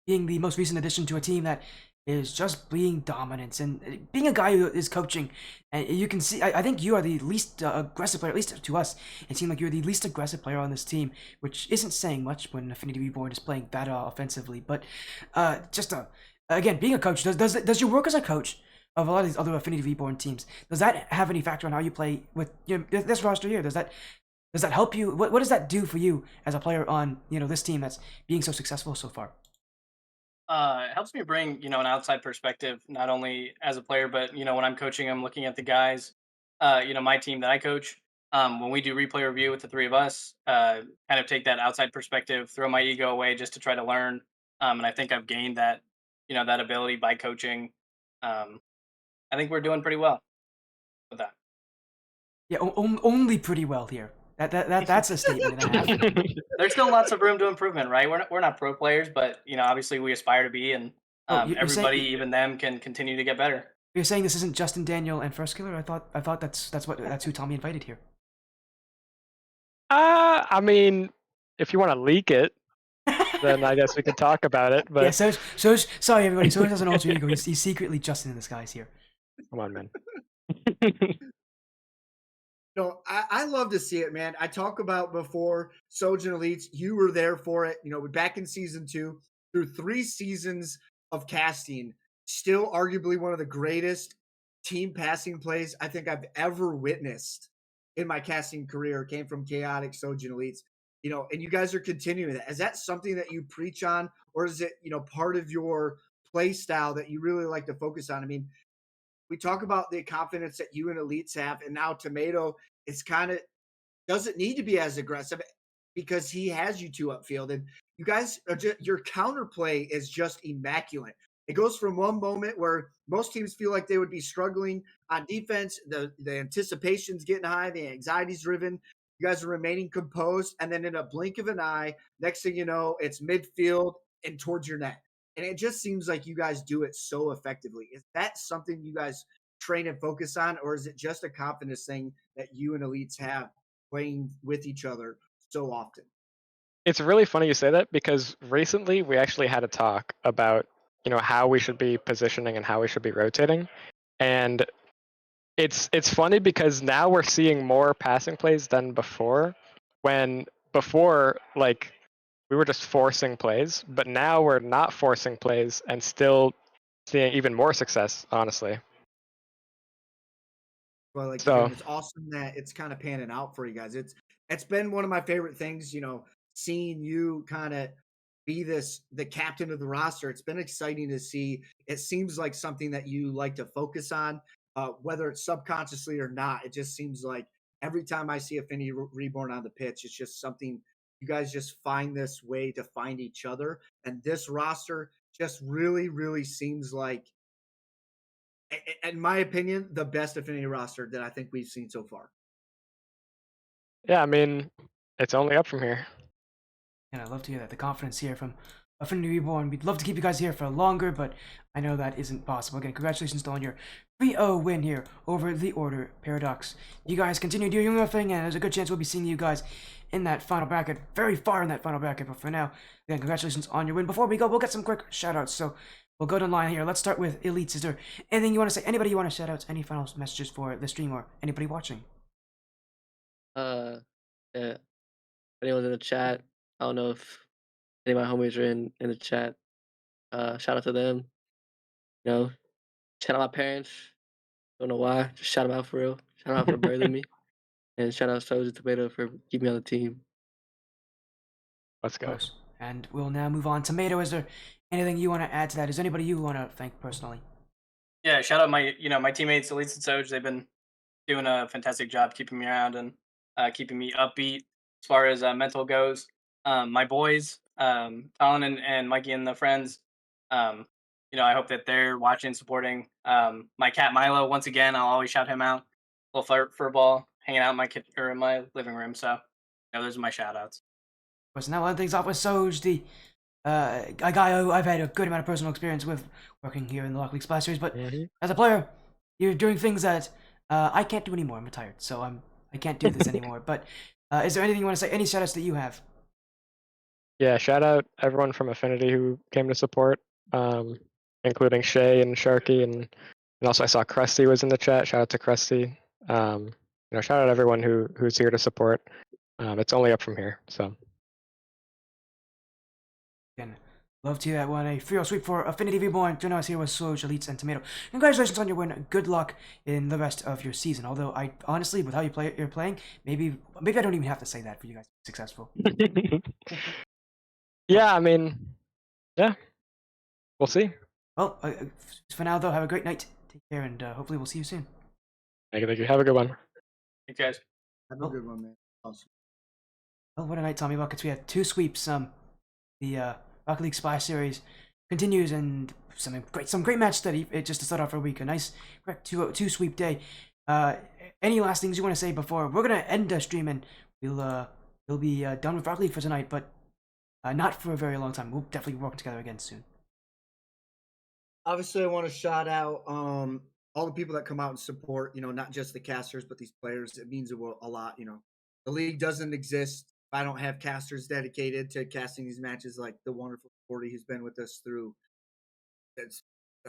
being the most recent addition to a team that is just being dominant and being a guy who is coaching. And you can see, I think you are the least aggressive player, at least to us. It seemed like you're the least aggressive player on this team, which isn't saying much when Affinity Reborn is playing that offensively. But again, being a coach, does your work as a coach of a lot of these other Affinity Reborn teams, does that have any factor on how you play with this roster here? Does that help you? What does that do for you as a player on this team that's being so successful so far? It helps me bring an outside perspective, not only as a player, but when I'm coaching, I'm looking at the guys, my team that I coach. When we do replay review with the three of us, kind of take that outside perspective, throw my ego away just to try to learn. And I think I've gained that that ability by coaching. I think we're doing pretty well with that. Yeah, only pretty well here. That's a statement and a half. There's still lots of room to improvement, right? We're not pro players, but obviously we aspire to be, and everybody, even them, can continue to get better. You're saying this isn't Justin, Daniel, and First Killer? I thought that's who Tommy invited here. I mean, if you want to leak it, then I guess we could talk about it. But yeah, so sorry everybody. So has an alter ego. He's secretly Justin in disguise here. Come on, man. I love to see it, man. I talk about before Soj and Elites. You were there for it. Back in season 2, through 3 seasons of casting, still arguably one of the greatest team passing plays I think I've ever witnessed in my casting career came from Chaotic, Soj, and Elites. And you guys are continuing that. Is that something that you preach on, or is it part of your play style that you really like to focus on? I mean, we talk about the confidence that you and Elites have, and now Tomato is kind of doesn't need to be as aggressive because he has you two upfield, and you guys are your counterplay is just immaculate. It goes from one moment where most teams feel like they would be struggling on defense, the anticipation's getting high, the anxiety's driven. You guys are remaining composed, and then in a blink of an eye, next thing you know, it's midfield and towards your net. And it just seems like you guys do it so effectively. Is that something you guys train and focus on, or is it just a confidence thing that you and Elites have playing with each other so often? It's really funny you say that, because recently we actually had a talk about how we should be positioning and how we should be rotating, and it's funny because now we're seeing more passing plays than before. When before, like, we were just forcing plays, but now we're not forcing plays and still seeing even more success, honestly. Well, like So it's awesome that it's kind of panning out for you guys. It's been one of my favorite things, seeing you kind of be the captain of the roster. It's been exciting to see. It seems like something that you like to focus on, whether it's subconsciously or not. It just seems like every time I see Affinity Reborn on the pitch, it's just something you guys just find this way to find each other. And this roster just really, really seems like, in my opinion, the best Affinity roster that I think we've seen so far. yeah, I mean, it's only up from here. And I love to hear that. The confidence here from Affinity Reborn. We'd love to keep you guys here for longer, but I know that isn't possible. Again, congratulations on your 3-0 win here over the Order Paradox. You guys continue doing your thing, and there's a good chance we'll be seeing you guys in that final bracket, very far in that final bracket. But for now, again, congratulations on your win. Before we go, we'll get some quick shoutouts. So we'll go down the line here. Let's start with Elites. Is there anything you want to say? Anybody you want to shout out? Any final messages for the stream or anybody watching? Yeah. Anyone's in the chat, I don't know if any of my homies are in the chat. Shout out to them. You know, shout out my parents. Don't know why. Just shout them out for real. Shout them out for birthing me. And shout out Soja Tomato for keeping me on the team. Let's go. And we'll now move on. Tomato, is there anything you want to add to that? Is there anybody you want to thank personally? Yeah, shout out my my teammates, Elites and Soj. They've been doing a fantastic job keeping me around and keeping me upbeat as far as mental goes. My boys, Colin and Mikey and the friends. I hope that they're watching, supporting. My cat Milo, once again, I'll always shout him out. Little fur ball hanging out in my living room. So, those are my shout outs. So now, one things off with Soj, the a guy who I've had a good amount of personal experience with working here in the Rocket League Splash Series, but as a player, you're doing things that I can't do anymore. I'm retired, so I can't do this anymore. But is there anything you want to say? Any shoutouts that you have? Yeah, shout out everyone from Affinity who came to support, including Shay and Sharky, and also I saw Krusty was in the chat. Shout out to Krusty. Shout out everyone who's here to support. It's only up from here. So. Again, love to hear that one. A 3-0 sweep for Affinity Reborn. Joining us here with Soj, Elites, and Tomato. Congratulations on your win. Good luck in the rest of your season. Although I honestly, with how you're playing, maybe I don't even have to say that for you guys to be successful. Yeah, I mean, yeah, we'll see. Well, for now though, have a great night. Take care, and hopefully we'll see you soon. Thank you. Have a good one. Thank you guys. Have a good one, man. Awesome. Well, what a night, TommyBuckets. We had 2 sweeps. The Rocket League Splash Series continues, and some great match study. Just to start off our week, a nice correct 2 sweep day. Any last things you want to say before we're gonna end the stream, and we'll be done with Rocket League for tonight, but not for a very long time. We'll definitely be working together again soon. Obviously, I want to shout out all the people that come out and support. Not just the casters, but these players. It means a lot. The league doesn't exist if I don't have casters dedicated to casting these matches, like the wonderful Sporty who's been with us through.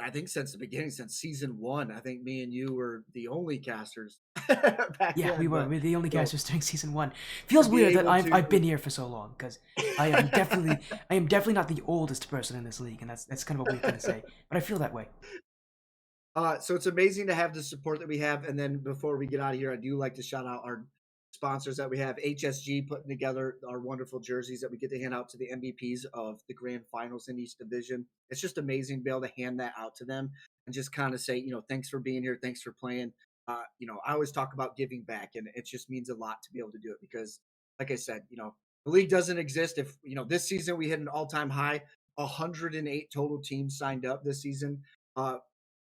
I think since the beginning, since season 1. I think me and you were the only casters. Back Yeah, then, we were. but- We're the only so- casters during season 1. Feels to be weird that able I've to- been here for so long, because I am definitely not the oldest person in this league, and that's kind of a weird thing to say, but I feel that way. So it's amazing to have the support that we have. And then before we get out of here, I do like to shout out our sponsors that we have. HSG putting together our wonderful jerseys that we get to hand out to the MVPs of the grand finals in each division. It's just amazing to be able to hand that out to them and just kind of say, thanks for being here. Thanks for playing. I always talk about giving back, and it just means a lot to be able to do it because, like I said, the league doesn't exist. If, this season we hit an all-time high, 108 total teams signed up this season.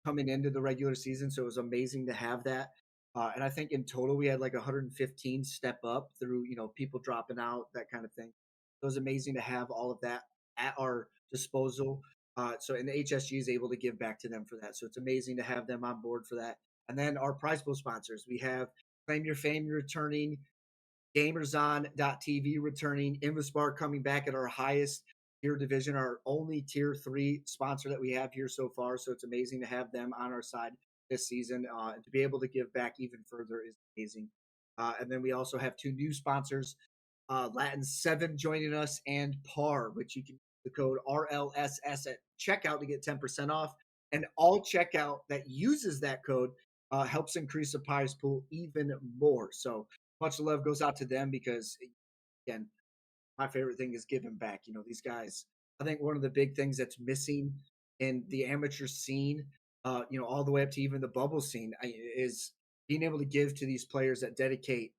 Coming into the regular season. So it was amazing to have that. And I think in total we had like 115 step up through, people dropping out, that kind of thing. So it was amazing to have all of that at our disposal. And the HSG is able to give back to them for that. So it's amazing to have them on board for that. And then our prize pool sponsors, we have Claim Your Fame returning, GamersOn.tv returning, Invispar coming back at our highest tier division, our only tier 3 sponsor that we have here so far. So it's amazing to have them on our side this season. And to be able to give back even further is amazing. And then we also have 2 new sponsors, Latin7 joining us, and PAR, which you can use the code RLSS at checkout to get 10% off. And all checkout that uses that code helps increase the prize pool even more. So much love goes out to them because, again, my favorite thing is giving back. You know, these guys, I think one of the big things that's missing in the amateur scene, you know, all the way up to even the bubble scene, is being able to give to these players that dedicate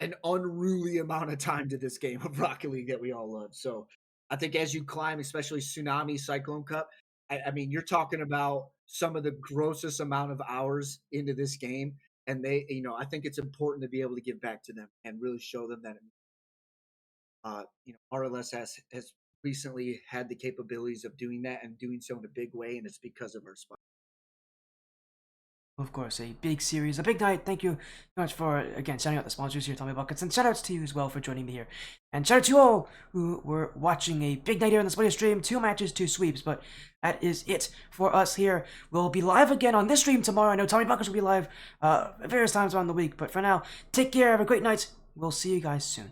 an unruly amount of time to this game of Rocket League that we all love. So I think as you climb, especially Tsunami, Cyclone Cup, I mean, you're talking about some of the grossest amount of hours into this game. And they, you know, I think it's important to be able to give back to them and really show them that, you know, RLS has recently had the capabilities of doing that and doing so in a big way. And it's because of our sponsor. Of course, a big series, a big night. Thank you so much for, again, shouting out the sponsors here, TommyBuckets, and shoutouts to you as well for joining me here. And shout out to you all who were watching a big night here on the Splitter stream. 2 matches, 2 sweeps, but that is it for us here. We'll be live again on this stream tomorrow. I know TommyBuckets will be live at various times around the week, but for now, take care, have a great night. We'll see you guys soon.